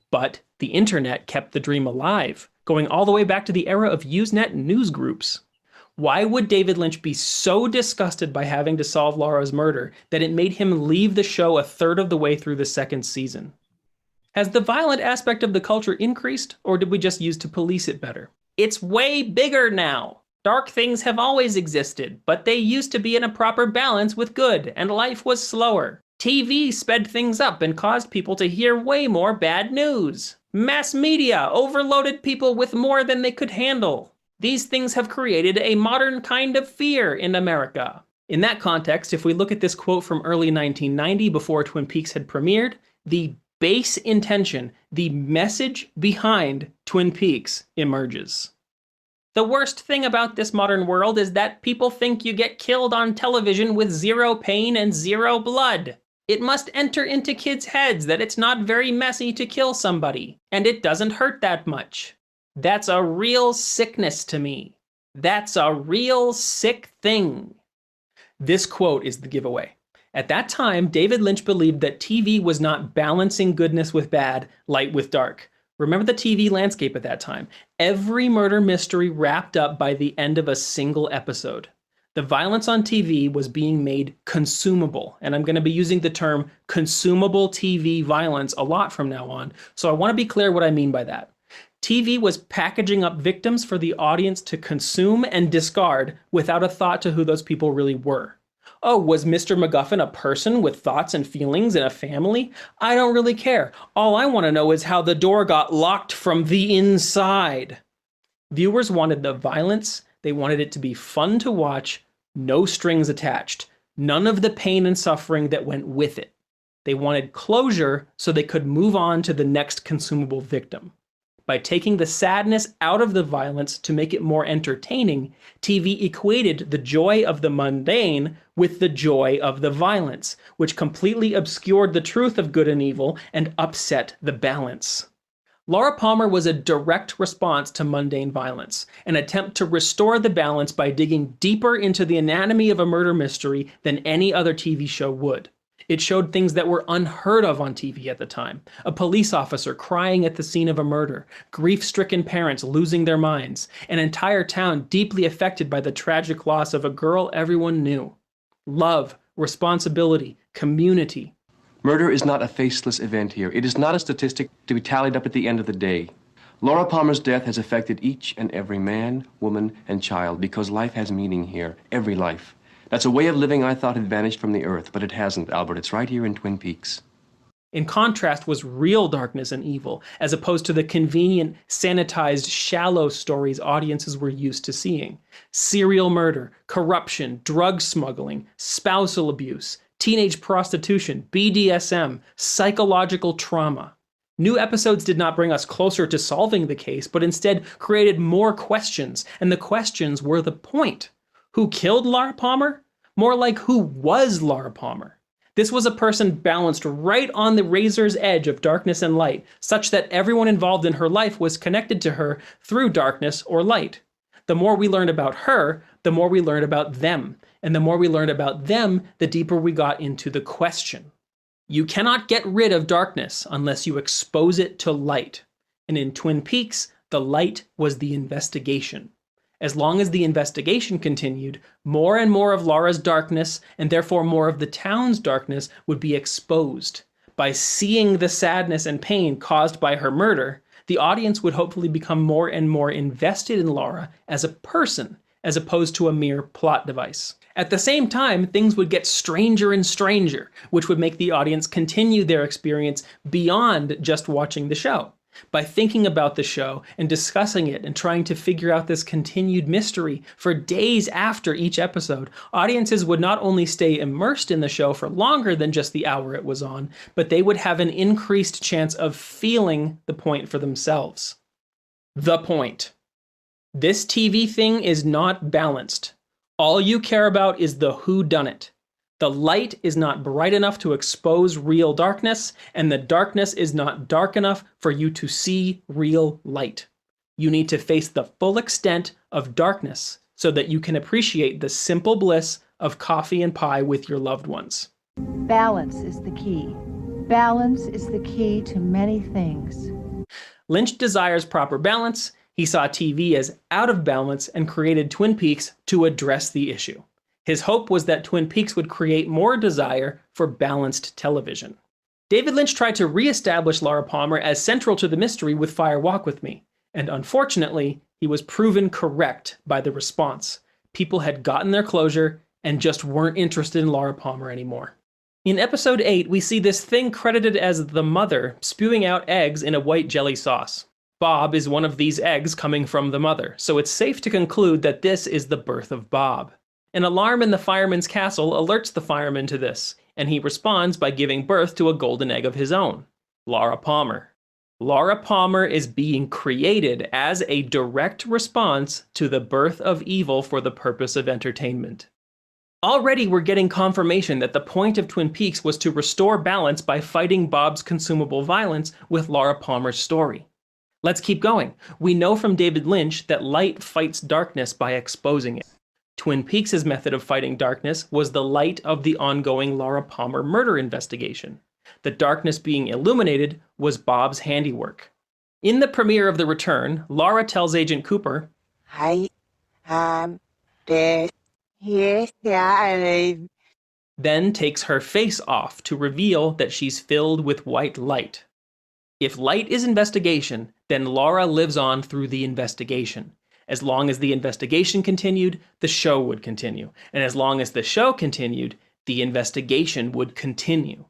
But the internet kept the dream alive, going all the way back to the era of Usenet news groups. Why would David Lynch be so disgusted by having to solve Laura's murder that it made him leave the show a third of the way through the second season? Has the violent aspect of the culture increased, or did we just use to police it better? It's way bigger now. Dark things have always existed, but they used to be in a proper balance with good, and life was slower. TV sped things up and caused people to hear way more bad news. Mass media overloaded people with more than they could handle. These things have created a modern kind of fear in America. In that context, if we look at this quote from early 1990 before Twin Peaks had premiered, the base intention, the message behind Twin Peaks emerges. The worst thing about this modern world is that people think you get killed on television with zero pain and zero blood. It must enter into kids' heads that it's not very messy to kill somebody, and it doesn't hurt that much. That's a real sickness to me. That's a real sick thing. This quote is the giveaway. At that time, David Lynch believed that TV was not balancing goodness with bad, light with dark. Remember the TV landscape at that time. Every murder mystery wrapped up by the end of a single episode. The violence on TV was being made consumable, and I'm going to be using the term consumable TV violence a lot from now on, so I want to be clear what I mean by that. TV was packaging up victims for the audience to consume and discard without a thought to who those people really were. Oh, was Mr. MacGuffin a person with thoughts and feelings and a family? I don't really care. All I want to know is how the door got locked from the inside. Viewers wanted the violence. They wanted it to be fun to watch, no strings attached, none of the pain and suffering that went with it. They wanted closure so they could move on to the next consumable victim. By taking the sadness out of the violence to make it more entertaining, TV equated the joy of the mundane with the joy of the violence, which completely obscured the truth of good and evil and upset the balance. Laura Palmer was a direct response to mundane violence, an attempt to restore the balance by digging deeper into the anatomy of a murder mystery than any other TV show would. It showed things that were unheard of on TV at the time. A police officer crying at the scene of a murder, grief-stricken parents losing their minds, an entire town deeply affected by the tragic loss of a girl everyone knew. Love, responsibility, community.
Murder is not a faceless event here. It is not a statistic to be tallied up at the end of the day. Laura Palmer's death has affected each and every man, woman, and child because life has meaning here, every life. That's a way of living I thought had vanished from the earth, but it hasn't, Albert. It's right here in Twin Peaks.
In contrast was real darkness and evil, as opposed to the convenient, sanitized, shallow stories audiences were used to seeing. Serial murder, corruption, drug smuggling, spousal abuse, teenage prostitution, BDSM, psychological trauma. New episodes did not bring us closer to solving the case, but instead created more questions, and the questions were the point. Who killed Laura Palmer? More like, who was Laura Palmer? This was a person balanced right on the razor's edge of darkness and light, such that everyone involved in her life was connected to her through darkness or light. The more we learned about her, the more we learned about them. And the more we learned about them, the deeper we got into the question. You cannot get rid of darkness unless you expose it to light. And in Twin Peaks, the light was the investigation. As long as the investigation continued, more and more of Laura's darkness, and therefore more of the town's darkness, would be exposed. By seeing the sadness and pain caused by her murder, the audience would hopefully become more and more invested in Laura as a person, as opposed to a mere plot device. At the same time, things would get stranger and stranger, which would make the audience continue their experience beyond just watching the show. By thinking about the show and discussing it and trying to figure out this continued mystery for days after each episode, audiences would not only stay immersed in the show for longer than just the hour it was on, but they would have an increased chance of feeling the point for themselves. The point. This TV thing is not balanced. All you care about is the whodunit. The light is not bright enough to expose real darkness, and the darkness is not dark enough for you to see real light. You need to face the full extent of darkness so that you can appreciate the simple bliss of coffee and pie with your loved ones.
Balance is the key. Balance is the key to many things.
Lynch desires proper balance. He saw TV as out of balance and created Twin Peaks to address the issue. His hope was that Twin Peaks would create more desire for balanced television. David Lynch tried to re-establish Laura Palmer as central to the mystery with Fire Walk With Me, and unfortunately, he was proven correct by the response. People had gotten their closure and just weren't interested in Laura Palmer anymore. In episode 8, we see this thing credited as the mother spewing out eggs in a white jelly sauce. Bob is one of these eggs coming from the mother, so it's safe to conclude that this is the birth of Bob. An alarm in the fireman's castle alerts the fireman to this, and he responds by giving birth to a golden egg of his own, Laura Palmer. Laura Palmer is being created as a direct response to the birth of evil for the purpose of entertainment. Already we're getting confirmation that the point of Twin Peaks was to restore balance by fighting Bob's consumable violence with Laura Palmer's story. Let's keep going. We know from David Lynch that light fights darkness by exposing it. Twin Peaks' method of fighting darkness was the light of the ongoing Laura Palmer murder investigation. The darkness being illuminated was Bob's handiwork. In the premiere of The Return, Laura tells Agent Cooper,
I am dead. Yes,
then takes her face off to reveal that she's filled with white light. If light is investigation, then Laura lives on through the investigation. As long as the investigation continued, the show would continue. And as long as the show continued, the investigation would continue.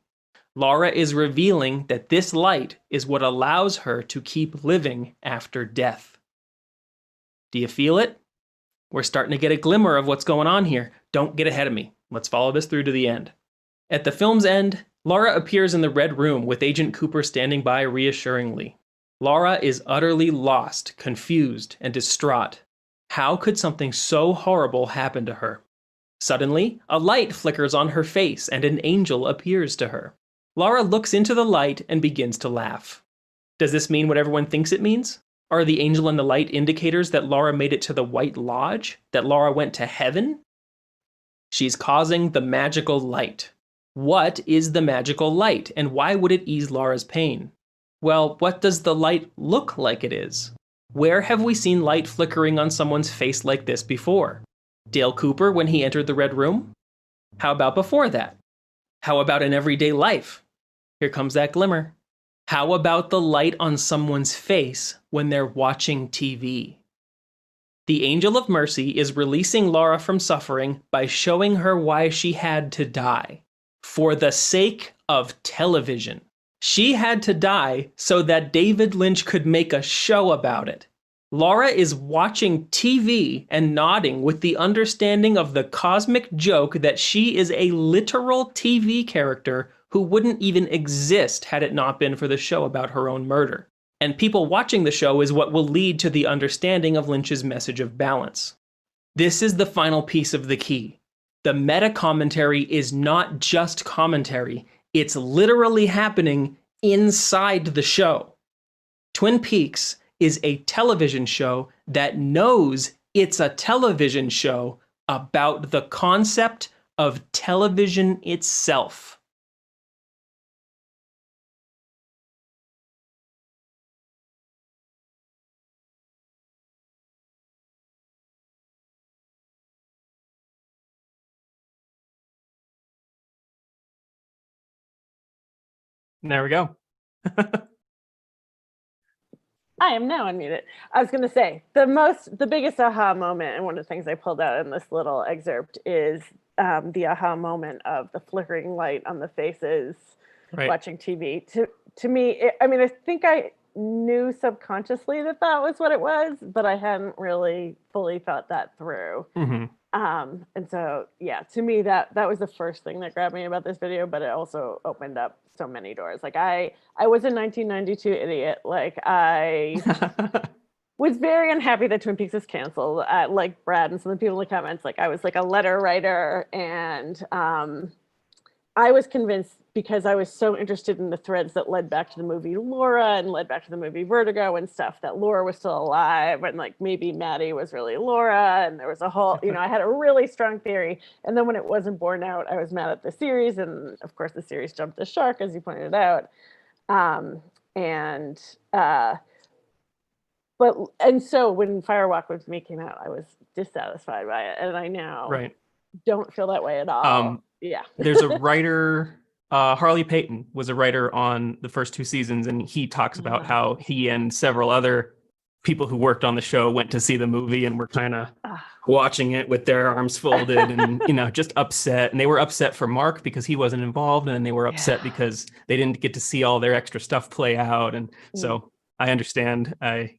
Laura is revealing that this light is what allows her to keep living after death. Do you feel it? We're starting to get a glimmer of what's going on here. Don't get ahead of me. Let's follow this through to the end. At the film's end, Laura appears in the Red Room with Agent Cooper standing by reassuringly. Laura is utterly lost, confused, and distraught. How could something so horrible happen to her? Suddenly, a light flickers on her face and an angel appears to her. Laura looks into the light and begins to laugh. Does this mean what everyone thinks it means? Are the angel and the light indicators that Laura made it to the White Lodge? That Laura went to heaven? She's causing the magical light. What is the magical light, and why would it ease Laura's pain? Well, what does the light look like it is? Where have we seen light flickering on someone's face like this before? Dale Cooper when he entered the Red Room? How about before that? How about in everyday life? Here comes that glimmer. How about the light on someone's face when they're watching TV? The Angel of Mercy is releasing Laura from suffering by showing her why she had to die. For the sake of television. She had to die so that David Lynch could make a show about it. Laura is watching TV and nodding with the understanding of the cosmic joke that she is a literal TV character who wouldn't even exist had it not been for the show about her own murder. And people watching the show is what will lead to the understanding of Lynch's message of balance. This is the final piece of the key. The meta-commentary is not just commentary, it's literally happening inside the show. Twin Peaks is a television show that knows it's a television show about the concept of television itself.
There we go.
I am now unmuted. I was going to say the biggest aha moment, and one of the things I pulled out in this little excerpt is the aha moment of the flickering light on the faces watching TV. To me, I think I knew subconsciously that was what it was, but I hadn't really fully thought that through.
Mm-hmm.
And so, yeah, to me, that was the first thing that grabbed me about this video, but it also opened up so many doors. Like I was a 1992 idiot. Like I was very unhappy that Twin Peaks is canceled. Like Brad and some of the people in the comments, like I was like a letter writer, and I was convinced, because I was so interested in the threads that led back to the movie Laura and led back to the movie Vertigo and stuff, that Laura was still alive, and like maybe Maddie was really Laura, and there was a whole, I had a really strong theory. And then when it wasn't borne out, I was mad at the series, and of course the series jumped the shark, as you pointed out. So when Firewalk with Me came out, I was dissatisfied by it, and I now don't feel that way at all.
There's a writer, Harley Payton was a writer on the first 2 seasons, and he talks about how he and several other people who worked on the show went to see the movie and were kind of watching it with their arms folded and just upset. And they were upset for Mark because he wasn't involved, and they were upset because they didn't get to see all their extra stuff play out. And so I understand.
Is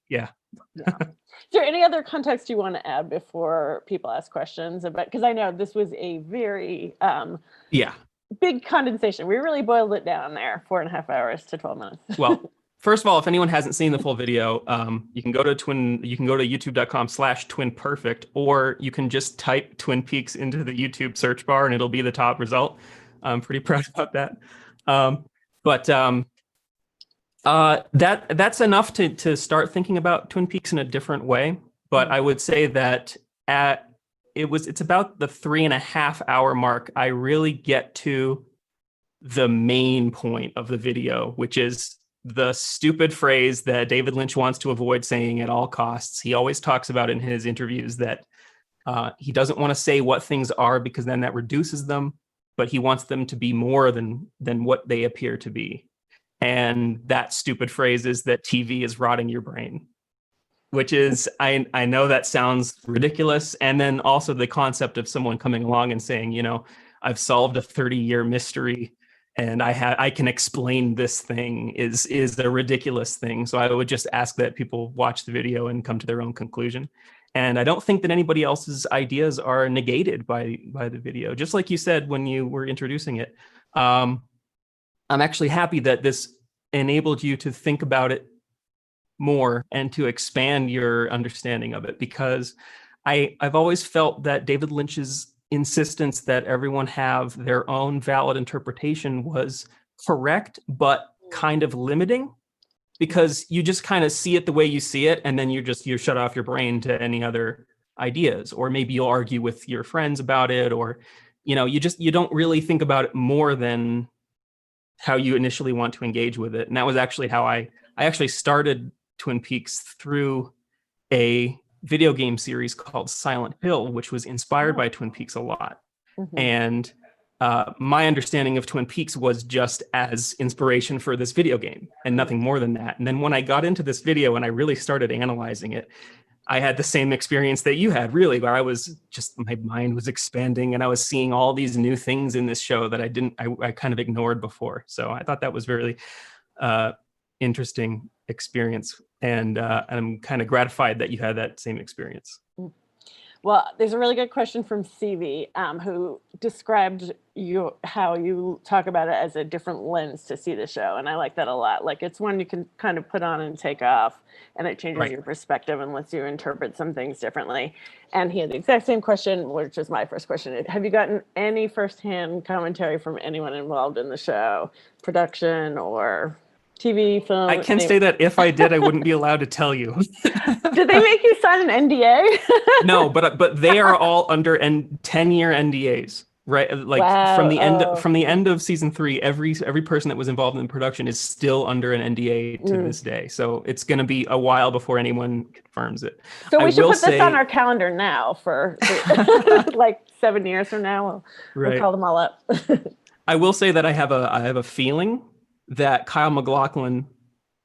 there any other context you want to add before people ask questions about? Because I know this was a very big condensation. We really boiled it down there, 4.5 hours to 12 minutes.
Well, first of all, if anyone hasn't seen the full video, you can go to youtube.com/twinperfect, or you can just type Twin Peaks into the YouTube search bar and it'll be the top result. I'm pretty proud about that. That's enough to start thinking about Twin Peaks in a different way. But I would say that it's about the 3.5 hour mark I really get to the main point of the video, which is the stupid phrase that David Lynch wants to avoid saying at all costs. He always talks about in his interviews that he doesn't want to say what things are because then that reduces them, but he wants them to be more than what they appear to be. And that stupid phrase is that TV is rotting your brain, which is, I know that sounds ridiculous. And then also the concept of someone coming along and saying, I've solved a 30-year mystery and I can explain this thing is a ridiculous thing. So I would just ask that people watch the video and come to their own conclusion. And I don't think that anybody else's ideas are negated by the video. Just like you said when you were introducing it. I'm actually happy that this enabled you to think about it more and to expand your understanding of it, because I've always felt that David Lynch's insistence that everyone have their own valid interpretation was correct, but kind of limiting, because you just kind of see it the way you see it, and then you shut off your brain to any other ideas, or maybe you'll argue with your friends about it, or you don't really think about it more than how you initially want to engage with it. And that was actually how I actually started Twin Peaks through a video game series called Silent Hill, which was inspired by Twin Peaks a lot. Mm-hmm. And my understanding of Twin Peaks was just as inspiration for this video game and nothing more than that. And then when I got into this video and I really started analyzing it, I had the same experience that you had, really, where I was just, my mind was expanding and I was seeing all these new things in this show that I kind of ignored before. So I thought that was really interesting experience. And I'm kind of gratified that you had that same experience.
Well, there's a really good question from CV, who described how you talk about it as a different lens to see the show. And I like that a lot. Like, it's one you can kind of put on and take off, and it changes your perspective and lets you interpret some things differently. And he had the exact same question, which is my first question. Have you gotten any firsthand commentary from anyone involved in the show, production or TV, film?
I can say that if I did, I wouldn't be allowed to tell you.
Did they make you sign an NDA?
No, but they are all under 10-year NDAs, right? Like from the end of season 3, every person that was involved in the production is still under an NDA to this day. So it's going to be a while before anyone confirms it.
So we should put this on our calendar now for like 7 years from now. We'll call them all up.
I will say that I have a feeling that Kyle MacLachlan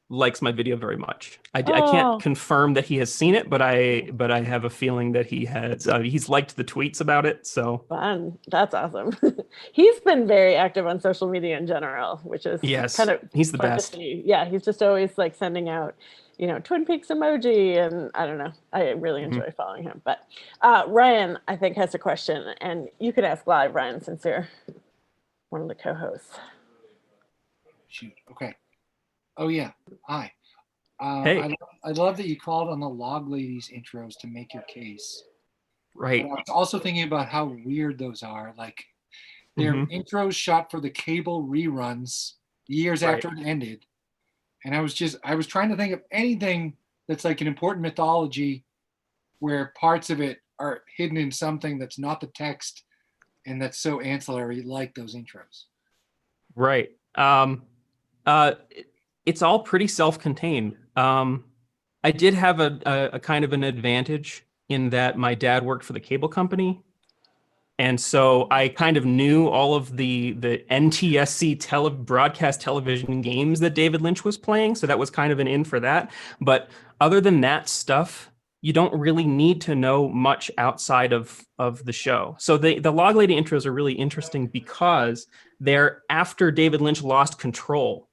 likes my video very much. I can't confirm that he has seen it, but I have a feeling that he has. He's liked the tweets about it. So
fun. That's awesome. He's been very active on social media in general, which is kind of
he's the best.
Yeah, he's just always like sending out, Twin Peaks emoji, and I don't know. I really enjoy following him. But Ryan, I think, has a question, and you could ask live, Ryan, since you're one of the co-hosts.
Shoot. Okay. Oh yeah. Hi.
Hey.
I love that you called on the Log Ladies intros to make your case.
Right.
But I was also thinking about how weird those are. Like, they're intros shot for the cable reruns years after it ended. And I was trying to think of anything that's like an important mythology where parts of it are hidden in something that's not the text and that's so ancillary, like those intros.
Right. It's all pretty self-contained. I did have a kind of an advantage in that my dad worked for the cable company. And so I kind of knew all of the NTSC broadcast television games that David Lynch was playing. So that was kind of an in for that. But other than that stuff, you don't really need to know much outside of the show. So the Log Lady intros are really interesting because they're after David Lynch lost control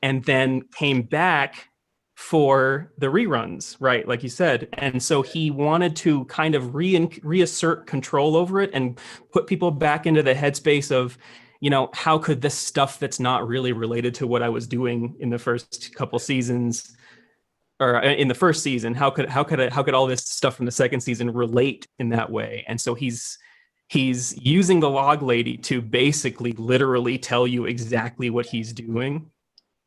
and then came back for the reruns, right? Like you said. And so he wanted to kind of reassert control over it and put people back into the headspace of, how could this stuff that's not really related to what I was doing in the first couple seasons or in the first season, how could all this stuff from the second season relate in that way? And so he's using the Log Lady to basically literally tell you exactly what he's doing.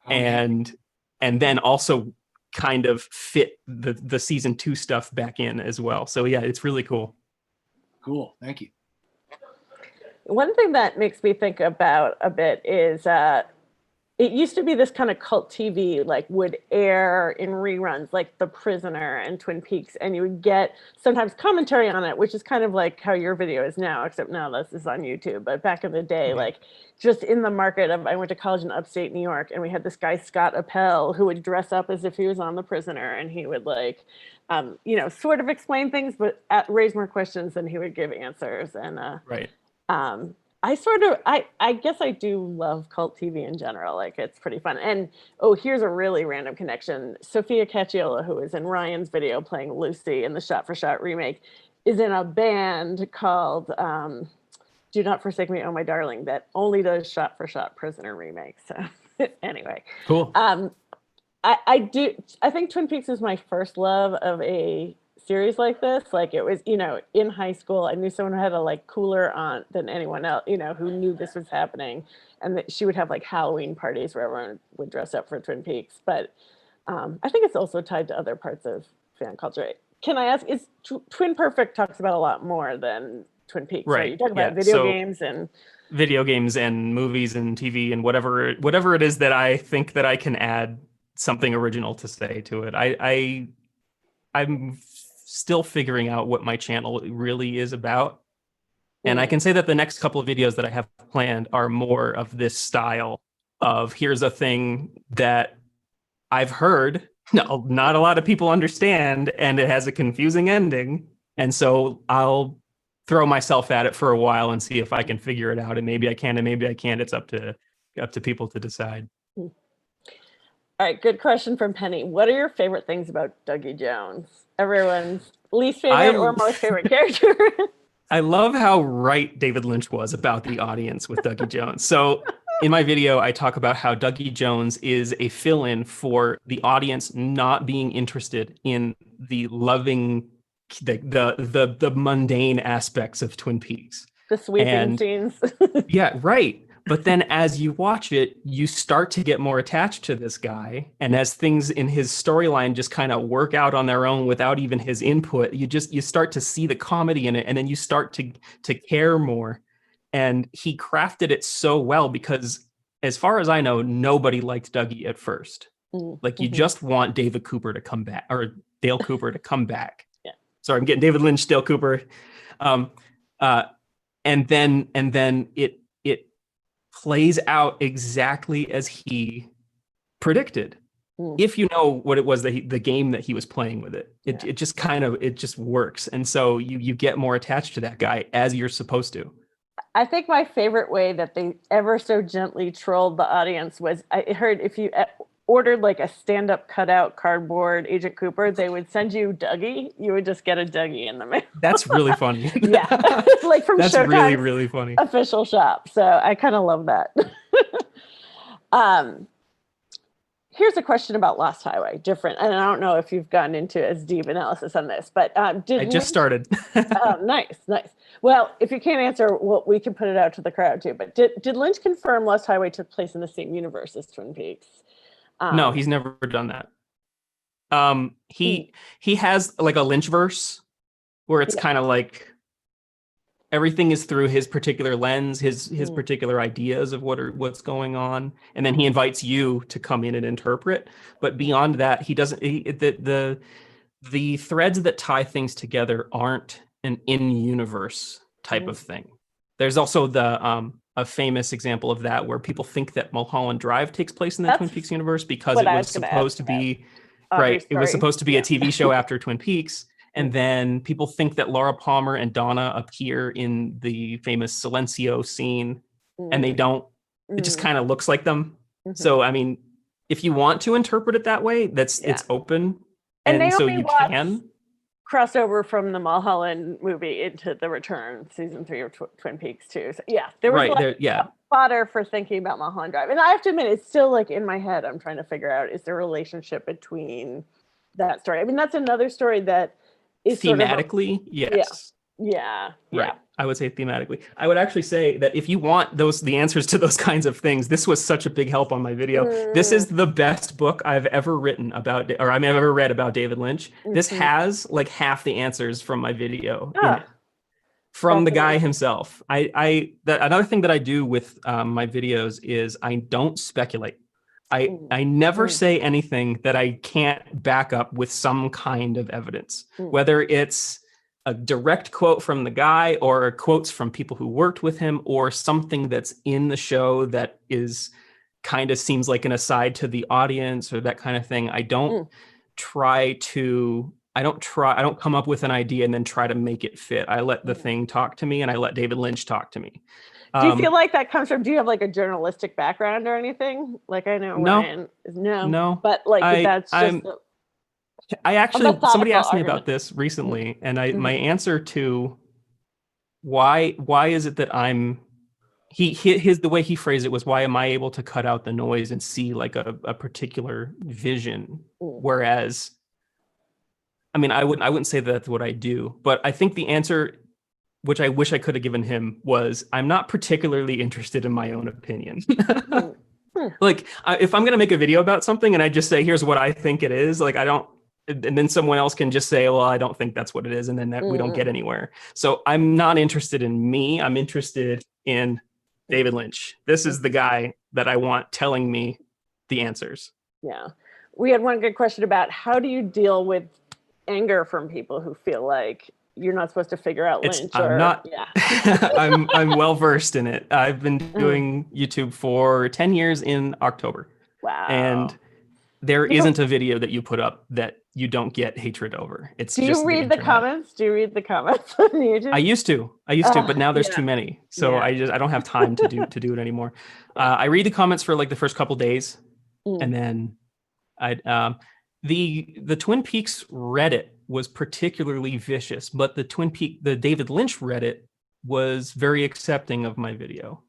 And then also kind of fit the season 2 stuff back in as well. So yeah, it's really cool.
Cool. Thank you.
One thing that makes me think about a bit is it used to be this kind of cult TV, like would air in reruns, like The Prisoner and Twin Peaks, and you would get sometimes commentary on it, which is kind of like how your video is now, except now this is on YouTube. But back in the day, like just in the market of, I went to college in upstate New York, and we had this guy, Scott Appel, who would dress up as if he was on The Prisoner, and he would like, sort of explain things, but raise more questions than he would give answers. And I guess I do love cult TV in general. Like, it's pretty fun. And here's a really random connection. Sophia Cacciola, who is in Ryan's video playing Lucy in the shot-for-shot remake, is in a band called Do Not Forsake Me, Oh My Darling, that only does shot-for-shot Prisoner remakes. So anyway.
Cool.
I think Twin Peaks is my first love of a series like this. Like, it was, in high school, I knew someone who had a like cooler aunt than anyone else, who knew this was happening, and that she would have like Halloween parties where everyone would dress up for Twin Peaks. But I think it's also tied to other parts of fan culture. Can I ask, is Twin Perfect talks about a lot more than Twin Peaks?
Right.
You talk about video games and
movies and TV and whatever it is that I think that I can add something original to say to it. I'm still figuring out what my channel really is about. And I can say that the next couple of videos that I have planned are more of this style of here's a thing that I've heard not a lot of people understand, and it has a confusing ending. And so I'll throw myself at it for a while and see if I can figure it out. And maybe I can, and maybe I can't. It's up to people to decide.
All right, good question from Penny. What are your favorite things about Dougie Jones? Everyone's least favorite or most favorite character?
I love how right David Lynch was about the audience with Dougie Jones. So in my video, I talk about how Dougie Jones is a fill-in for the audience not being interested in the loving, the mundane aspects of Twin Peaks.
The sweeping scenes.
Yeah, right. But then as you watch it, you start to get more attached to this guy. And as things in his storyline just kind of work out on their own without even his input, you start to see the comedy in it. And then you start to care more. And he crafted it so well because as far as I know, nobody liked Dougie at first. Like you just want David Cooper to come back, or Dale Cooper to come back.
Yeah.
Sorry, I'm getting David Lynch, Dale Cooper. And then it plays out exactly as he predicted. If you know what it was that the game that he was playing with it just works. And so you get more attached to that guy as you're supposed to.
I think my favorite way that they ever so gently trolled the audience was, I heard if you ordered like a stand-up cutout cardboard Agent Cooper, they would send you Dougie. You would just get a Dougie in the mail.
That's really funny.
Yeah, like from
that's
Showtime's
really funny
official shop. So I kind of love that. Here's a question about Lost Highway. Different, and I don't know if you've gotten into as deep analysis on this, but
I just started.
Oh, nice. Well, if you can't answer, well, we can put it out to the crowd too. But did Lynch confirm Lost Highway took place in the same universe as Twin Peaks?
No, he's never done that. He has like a Lynchverse where it's kind of like everything is through his particular lens, his particular ideas of what's going on, and then he invites you to come in and interpret. But beyond that, he doesn't. The threads that tie things together aren't an in-universe type of thing. There's also a famous example of that where people think that Mulholland Drive takes place in the Twin Peaks universe because it was supposed to be right. It was supposed to be a TV show after Twin Peaks. And then people think that Laura Palmer and Donna appear in the famous Silencio scene, and they don't. It just kind of looks like them. So, I mean, if you want to interpret it that way, it's open. And so you can.
Crossover from the Mulholland movie into The Return, season 3 of Twin Peaks too. So yeah, there was fodder for thinking about Mulholland Drive. And I have to admit, it's still like in my head, I'm trying to figure out, is there a relationship between that story? I mean, that's another story that is
thematically, yes.
Yeah.
Right. I would say thematically. I would actually say that if you want the answers to those kinds of things, this was such a big help on my video. This is the best book I've ever written about, or I've ever read about David Lynch. This has like half the answers from my video in it, from the guy himself. Another thing that I do with my videos is I don't speculate. I never say anything that I can't back up with some kind of evidence, whether it's a direct quote from the guy or quotes from people who worked with him or something that's in the show that is kind of seems like an aside to the audience or that kind of thing. I don't come up with an idea and then try to make it fit. I let the thing talk to me, and I let David Lynch talk to me.
Do you feel like that comes from, do you have like a journalistic background or anything? Like I know Ryan is no, but like that's just
I actually, somebody asked me about this recently, and my answer to why is it that the way he phrased it was, why am I able to cut out the noise and see like a particular vision? Whereas, I mean, I wouldn't say that's what I do, but I think the answer, which I wish I could have given him, was I'm not particularly interested in my own opinion. Like if I'm going to make a video about something and I just say, here's what I think it is, like and then someone else can just say, well, I don't think that's what it is. And then we don't get anywhere. So I'm not interested in me. I'm interested in David Lynch. This is the guy that I want telling me the answers.
Yeah. We had one good question about how do you deal with anger from people who feel like you're not supposed to figure out Lynch.
I'm not.
Yeah.
I'm well versed in it. I've been doing YouTube for 10 years in October.
Wow.
And there isn't a video that you put up that you don't get hatred over. It's
Do
just
you read the
internet.
comments? Do you read the comments on YouTube?
I used to, but now there's too many. So I don't have time to do it anymore. I read the comments for like the first couple days, and then the Twin Peaks Reddit was particularly vicious, but the David Lynch Reddit was very accepting of my video.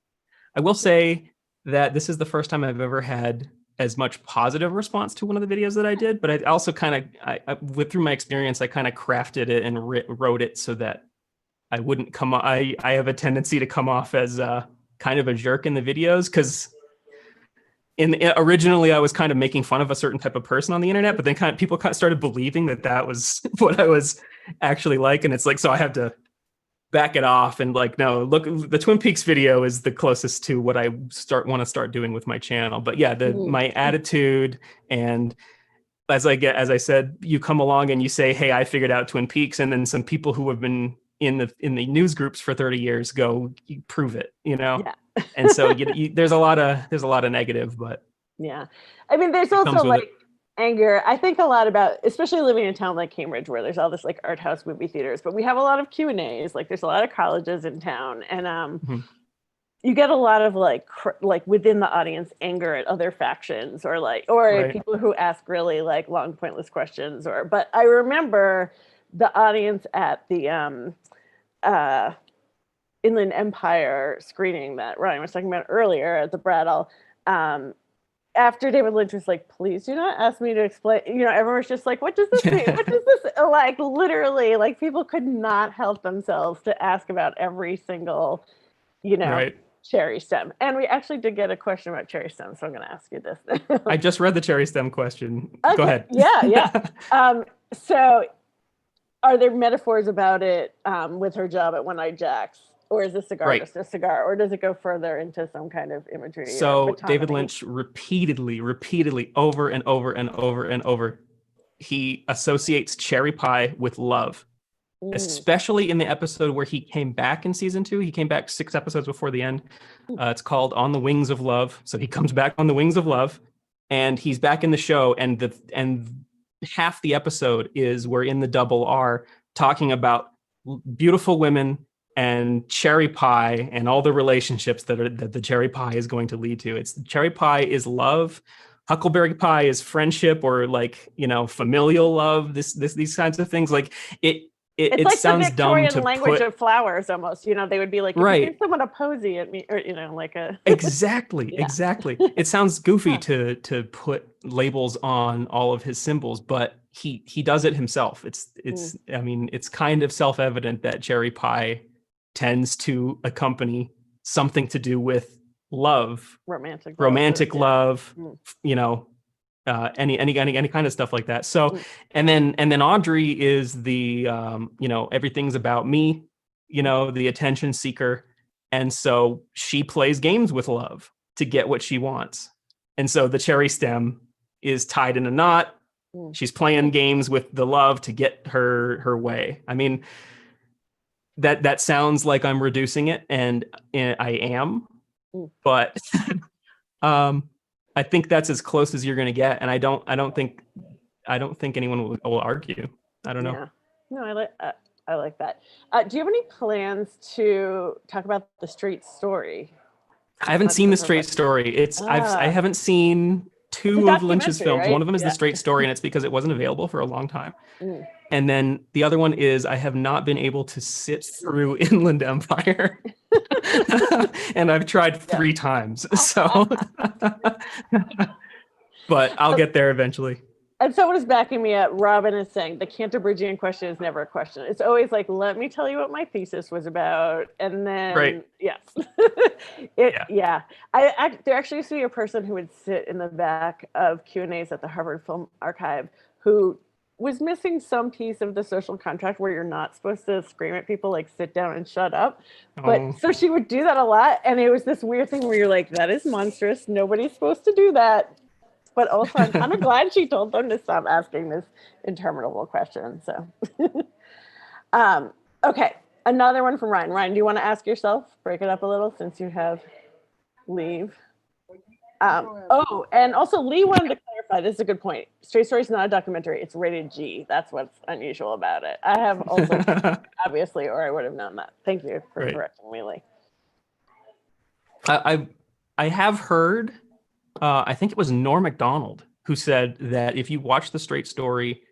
I will say that this is the first time I've ever had as much positive response to one of the videos that I did, but I also kind of, through my experience, I kind of crafted it and wrote it so that I wouldn't come. I have a tendency to come off as kind of a jerk in the videos, because originally I was kind of making fun of a certain type of person on the internet, but then people started believing that was what I was actually like, and it's like, so I have to back it off and like, no, look, the Twin Peaks video is the closest to what I want to start doing with my channel. But yeah, my attitude, and as I said, you come along and you say, hey, I figured out Twin Peaks, and then some people who have been in the news groups for 30 years go, you prove it, Yeah. And so there's a lot of negative, but
yeah, I mean, there's also like anger. I think a lot about, especially living in a town like Cambridge, where there's all this like art house movie theaters, but we have a lot of Q&As. Like there's a lot of colleges in town, and you get a lot of like within the audience anger at other factions, or people who ask really like long pointless questions. But I remember the audience at the Inland Empire screening that Ryan was talking about earlier at the Brattle. After David Lynch was like, please do not ask me to explain, everyone was just like, what does this mean? What does this, like, literally, like, people could not help themselves to ask about every single, cherry stem. And we actually did get a question about cherry stem, so I'm going to ask you this.
I just read the cherry stem question.
Okay.
Go ahead.
Yeah. So are there metaphors about it with her job at One Eye Jack's? Or is the cigar just a cigar? Or does it go further into some kind of imagery?
So David Lynch repeatedly, over and over and over and over, he associates cherry pie with love. Especially in the episode where he came back in season 2. He came back 6 episodes before the end. It's called On the Wings of Love. So he comes back on the wings of love, and he's back in the show. And half the episode is we're in the double R talking about beautiful women and cherry pie and all the relationships that the cherry pie is going to lead to. It's cherry pie is love. Huckleberry pie is friendship, or like, familial love, these kinds of things. Like it
like
sounds
the Victorian
dumb to
language
put,
of flowers almost, they would be like, if you give someone a posy at me, or, like a.
Exactly. It sounds goofy to put labels on all of his symbols, but he does it himself. I mean, it's kind of self-evident that cherry pie tends to accompany something to do with love, romantic love, any kind of stuff like that. So, and then Audrey is the, everything's about me, the attention seeker. And so she plays games with love to get what she wants. And so the cherry stem is tied in a knot. She's playing games with the love to get her way. I mean, that sounds like I'm reducing it, and I am, but I think that's as close as you're going to get. And I don't think anyone will argue. I don't know.
Yeah. No, I like that. Do you have any plans to talk about The Straight Story?
I haven't seen The Straight Story. I haven't seen 2 of Lynch's films. Right? One of them is The Straight Story, and it's because it wasn't available for a long time. And then the other one is I have not been able to sit through Inland Empire. And I've tried 3 times. So but I'll get there eventually.
And someone is backing me up. Robin is saying the Canterbridgian question is never a question. It's always like, let me tell you what my thesis was about. And then, yes. Yeah. There actually used to be a person who would sit in the back of Q&As at the Harvard Film Archive who was missing some piece of the social contract where you're not supposed to scream at people, like sit down and shut up. But so she would do that a lot. And it was this weird thing where you're like, that is monstrous. Nobody's supposed to do that. But also, I'm kind of glad she told them to stop asking this interminable question. So, Okay, another one from Ryan. Ryan, do you want to ask yourself? Break it up a little since you have leave. And also Lee wanted to clarify, this is a good point. Straight Story is not a documentary, it's rated G. That's what's unusual about it. I have also, obviously, or I would have known that. Thank you for correcting me, Lee.
I have heard, I think it was Norm Macdonald who said that if you watch the Straight Story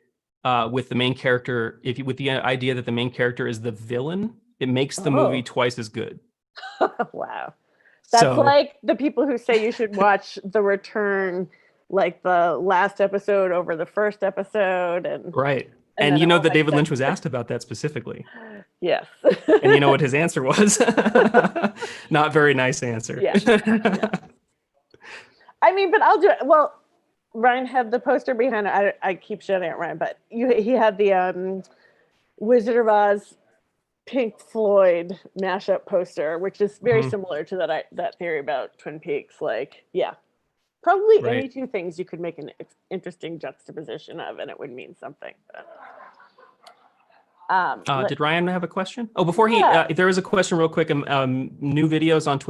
with the main character, with the idea that the main character is the villain, it makes the movie twice as good.
Wow. That's like the people who say you should watch The Return, like the last episode over the first episode.
And you know that David Lynch was asked about that specifically.
Yes.
And you know what his answer was? Not very nice answer.
Yeah. I mean, but I'll do it. Well, Ryan had the poster behind it. I keep shouting at Ryan, but he had the Wizard of Oz Pink Floyd mashup poster, which is very similar to that theory about Twin Peaks. Like, yeah, probably any two things you could make an interesting juxtaposition of, and it would mean something. But,
did Ryan have a question? Oh, before there was a question real quick. New videos on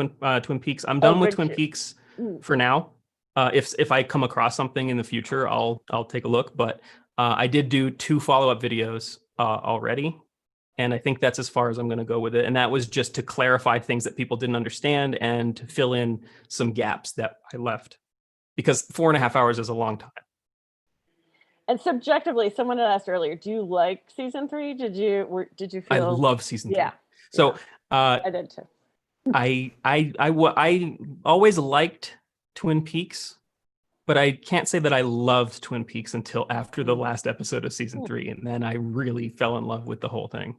Twin Peaks. I'm done with Twin Peaks for now. If I come across something in the future, I'll take a look. But I did do 2 follow-up videos already. And I think that's as far as I'm going to go with it. And that was just to clarify things that people didn't understand and to fill in some gaps that I left. Because 4.5 hours is a long time.
And subjectively, someone had asked earlier, do you like season 3? Did you feel?
I love season 3.
Yeah.
So
I did too.
I always liked Twin Peaks, but I can't say that I loved Twin Peaks until after the last episode of season 3, and then I really fell in love with the whole thing.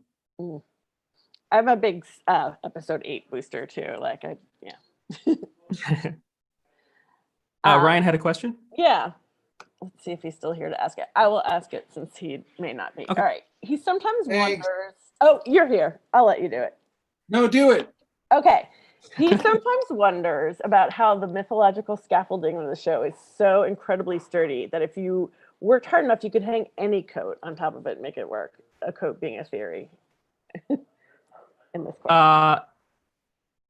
I'm a big episode 8 booster too. Like
Ryan had a question?
Yeah. Let's see if he's still here to ask it. I will ask it since he may not be.
Okay.
All right. He sometimes wonders. Oh, you're here. I'll let you do it.
No, do it.
Okay. He sometimes wonders about how the mythological scaffolding of the show is so incredibly sturdy that if you worked hard enough, you could hang any coat on top of it and make it work. A coat being a theory. In this question.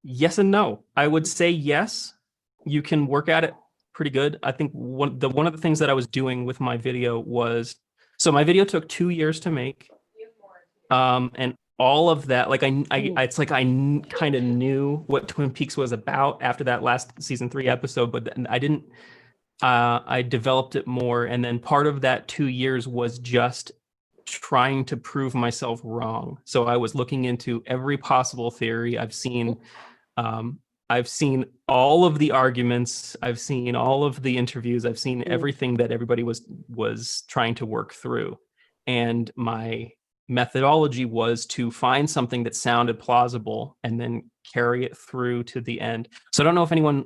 Yes and no. I would say yes. You can work at it pretty good. I think one of the things that I was doing with my video was, so my video took 2 years to make, and all of that, like it's like I kind of knew what Twin Peaks was about after that last season 3 episode, but I didn't. I developed it more, and then part of that 2 years was just trying to prove myself wrong. So I was looking into every possible theory. I've seen all of the arguments. I've seen all of the interviews. I've seen everything that everybody was trying to work through. And my methodology was to find something that sounded plausible and then carry it through to the end. So I don't know if anyone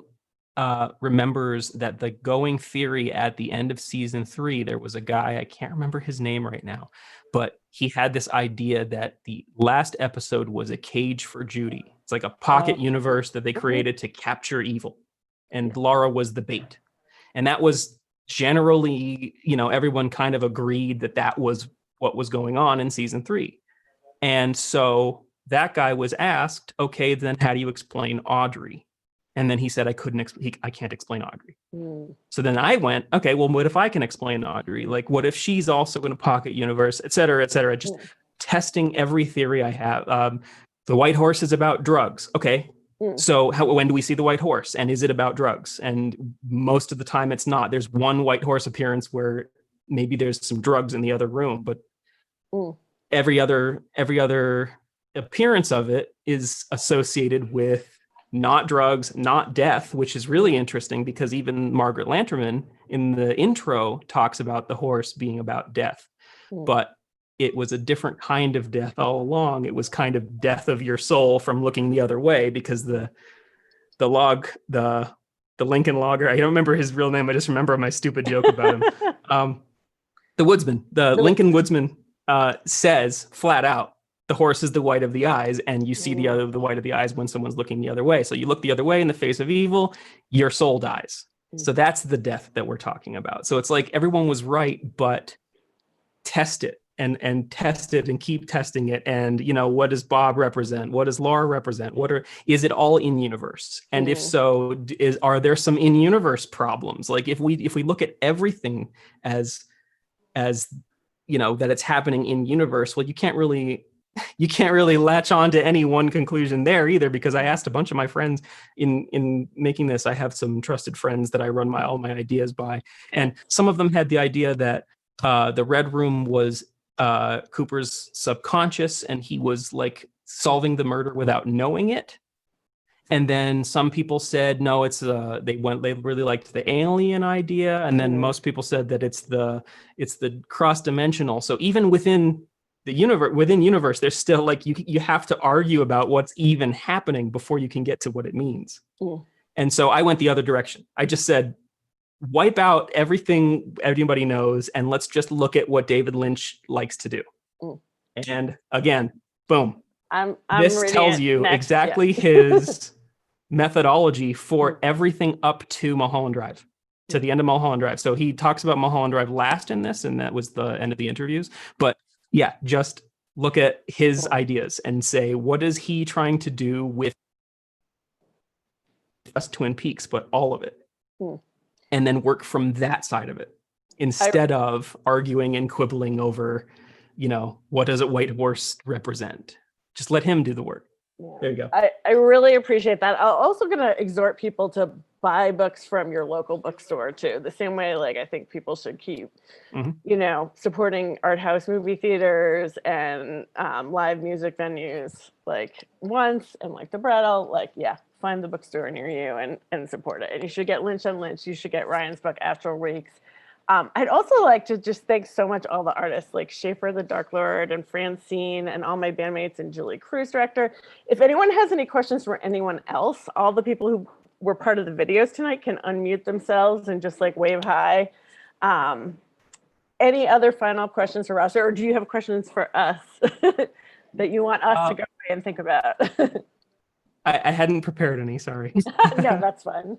remembers that the going theory at the end of season 3, there was a guy, I can't remember his name right now, but he had this idea that the last episode was a cage for Judy. It's like a pocket universe that they created to capture evil. And Laura was the bait. And that was generally, everyone kind of agreed that that was what was going on in season 3. And so that guy was asked, okay, then how do you explain Audrey? And then he said, I can't explain Audrey. So then I went, okay, well, what if I can explain Audrey? Like, what if she's also in a pocket universe, et cetera, just testing every theory I have. The white horse is about drugs. Okay, so when do we see the white horse? And is it about drugs? And most of the time it's not. There's one white horse appearance where maybe there's some drugs in the other room, but every other appearance of it is associated with not drugs, not death, which is really interesting because even Margaret Lanterman in the intro talks about the horse being about death, but it was a different kind of death all along. It was kind of death of your soul from looking the other way because the Lincoln logger, I don't remember his real name. I just remember my stupid joke about him. The woodsman, the Lincoln woodsman says flat out, the horse is the white of the eyes, and you see the white of the eyes when someone's looking the other way. So you look the other way in the face of evil, your soul dies. So that's the death that we're talking about. So it's like everyone was right, but test it. and test it and keep testing it. And, you know, what does Bob represent? What does Laura represent? Is it all in universe? And if so, are there some in universe problems? Like if we look at everything as, you know, that it's happening in universe, well, you can't really latch on to any one conclusion there either, because I asked a bunch of my friends in making this. I have some trusted friends that I run all my ideas by, and some of them had the idea that the Red Room was Cooper's subconscious, and he was like solving the murder without knowing it. And then some people said no, it's they really liked the alien idea, and then most people said that it's the cross-dimensional. So even within the universe, there's still like you have to argue about what's even happening before you can get to what it means. And so I went the other direction. I just said, wipe out everything everybody knows, and let's just look at what David Lynch likes to do. And again, boom. This tells you exactly his methodology for everything up to Mulholland Drive, to the end of Mulholland Drive. So he talks about Mulholland Drive last in this, and that was the end of the interviews. But yeah, just look at his ideas and say, what is he trying to do with just Twin Peaks, but all of it? And then work from that side of it, instead of arguing and quibbling over, you know, what does a white horse represent? Just let him do the work. There you go.
I really appreciate that. I'm also going to exhort people to buy books from your local bookstore too. The same way, like, I think people should keep, you know, supporting art house movie theaters and live music venues like Once and like the Brattle. Like, yeah, find the bookstore near you and support it. And you should get Lynch and Lynch. You should get Ryan's book, Astral Weeks. I'd also like to just thank so much all the artists like Schaffer the Darklord and Francine and all my bandmates and Julee Cruise Director. If anyone has any questions for anyone else, all the people who were part of the videos tonight can unmute themselves and just like wave hi. Any other final questions for Rosseter, or do you have questions for us that you want us to go away and think about?
I hadn't prepared any, sorry.
No, that's fine.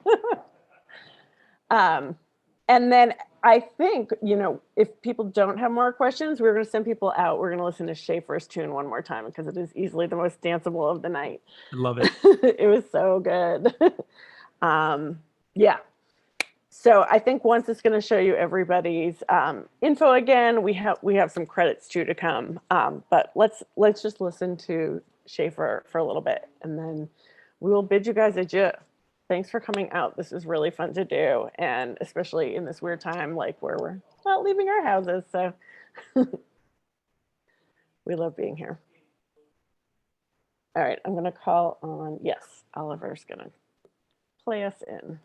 And then I think, you know, if people don't have more questions, we're going to send people out. We're going to listen to Schaffer's tune one more time because it is easily the most danceable of the night.
I love it.
It was so good. Yeah. So I think once it's going to show you everybody's info again. We have some credits too to come. But let's just listen to Schaffer for a little bit, and then we will bid you guys adieu. Thanks for coming out. This is really fun to do, and especially in this weird time, like where we're not leaving our houses. So we love being here. All right, I'm gonna call on, yes, Oliver's gonna play us in.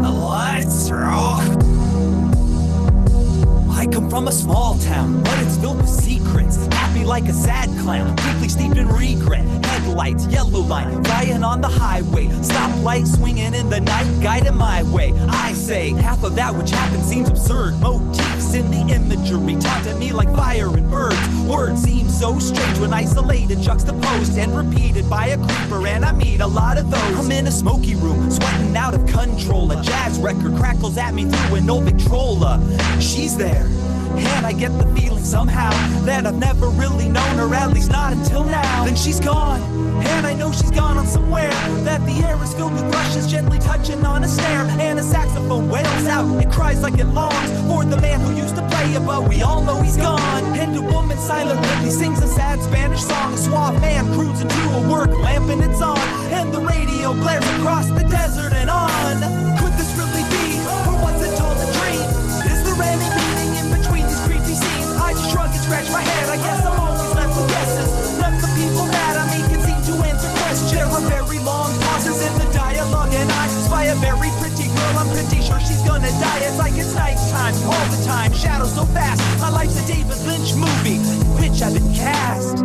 Let's rock. I come from a small town, but it's filled with secrets. Happy like a sad clown, deeply steeped in regret. Headlights, yellow line, flying on the highway. Stoplight swinging in the night, guiding my way. I say, half of that which happened seems absurd. Motifs in the imagery taunted me like fire and birds. Words seem so strange when isolated, juxtaposed, and repeated by a creeper, and I meet a lot of those. I'm in a smoky room, sweating out of control. A jazz record crackles at me through an old Victrola. She's there, and I get the feeling somehow that I've never really known her, at least not until now. Then she's gone, and I know she's gone on somewhere that the air is filled with brushes gently touching on a snare, and a saxophone wails out, it cries like it longs for the man who used to play it, but we all know he's gone. And a woman silently sings a sad Spanish song. A suave man cruising to a work lamp and it's on, and the radio blares across the desert and on. Could this really be, or was it all a dream? Is there any meaning in between these creepy scenes? I just shrug and scratch my head, I guess I'm always left with guesses. None of the people that I meet can seem to answer questions. There are very long pauses in the dialogue, and I spy a very pretty girl. I'm pretty sure she's gonna die. It's like it's nighttime all the time, shadows so fast. My life's a David Lynch movie, which I've been cast.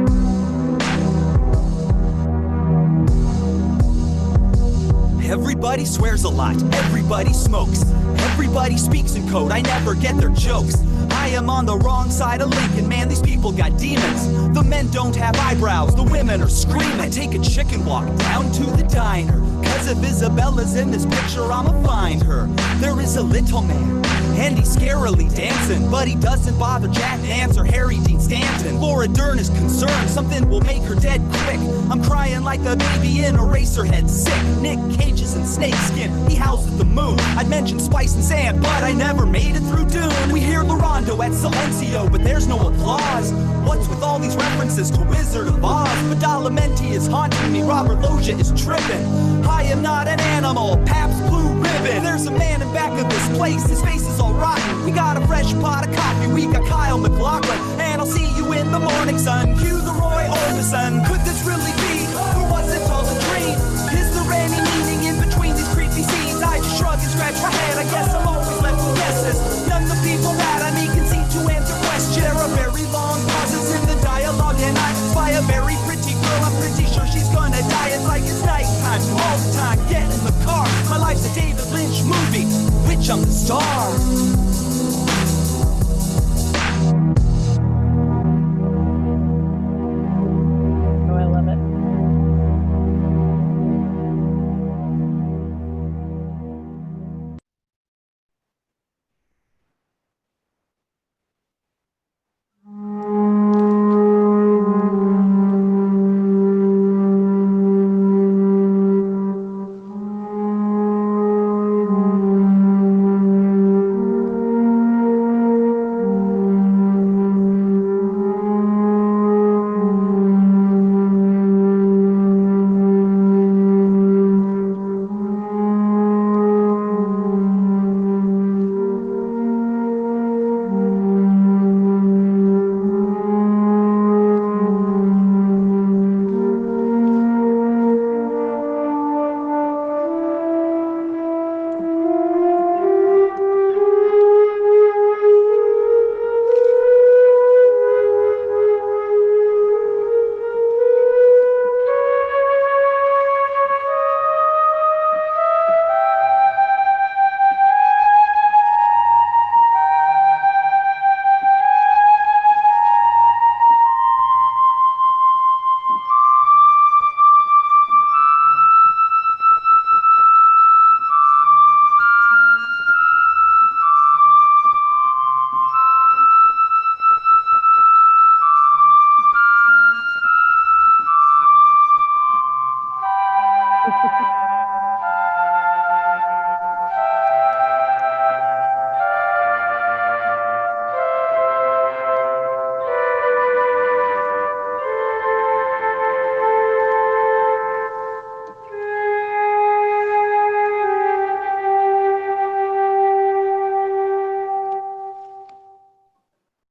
Every Everybody swears a lot, everybody smokes. Everybody speaks in code, I never get their jokes. I am on the wrong side of Lincoln, man, these people got demons. The men don't have eyebrows, the women are screaming. I take a chicken walk down to the diner, cause if Isabella's in this picture, I'ma find her. There is a little man, and he's scarily dancing, but he doesn't bother Jack Nance or Harry Dean Stanton. Laura Dern is concerned, something will make her dead quick. I'm crying like the baby in Eraserhead sick. Nick Cage is in snakeskin, he howls at the moon. I'd mentioned Spice and Sand, but I never made it through Dune. We hear Larondo at Silencio, but there's no applause. What's with all these references to Wizard of Oz? Badalamenti is haunting me, Robert Loggia is tripping. I am not an animal, Pabst Blue Ribbon. There's a man in back of this place, his face is all rotten. We got a fresh pot of coffee, we got Kyle MacLachlan. And I'll see you in the morning sun, cue the Roy Orbison. Could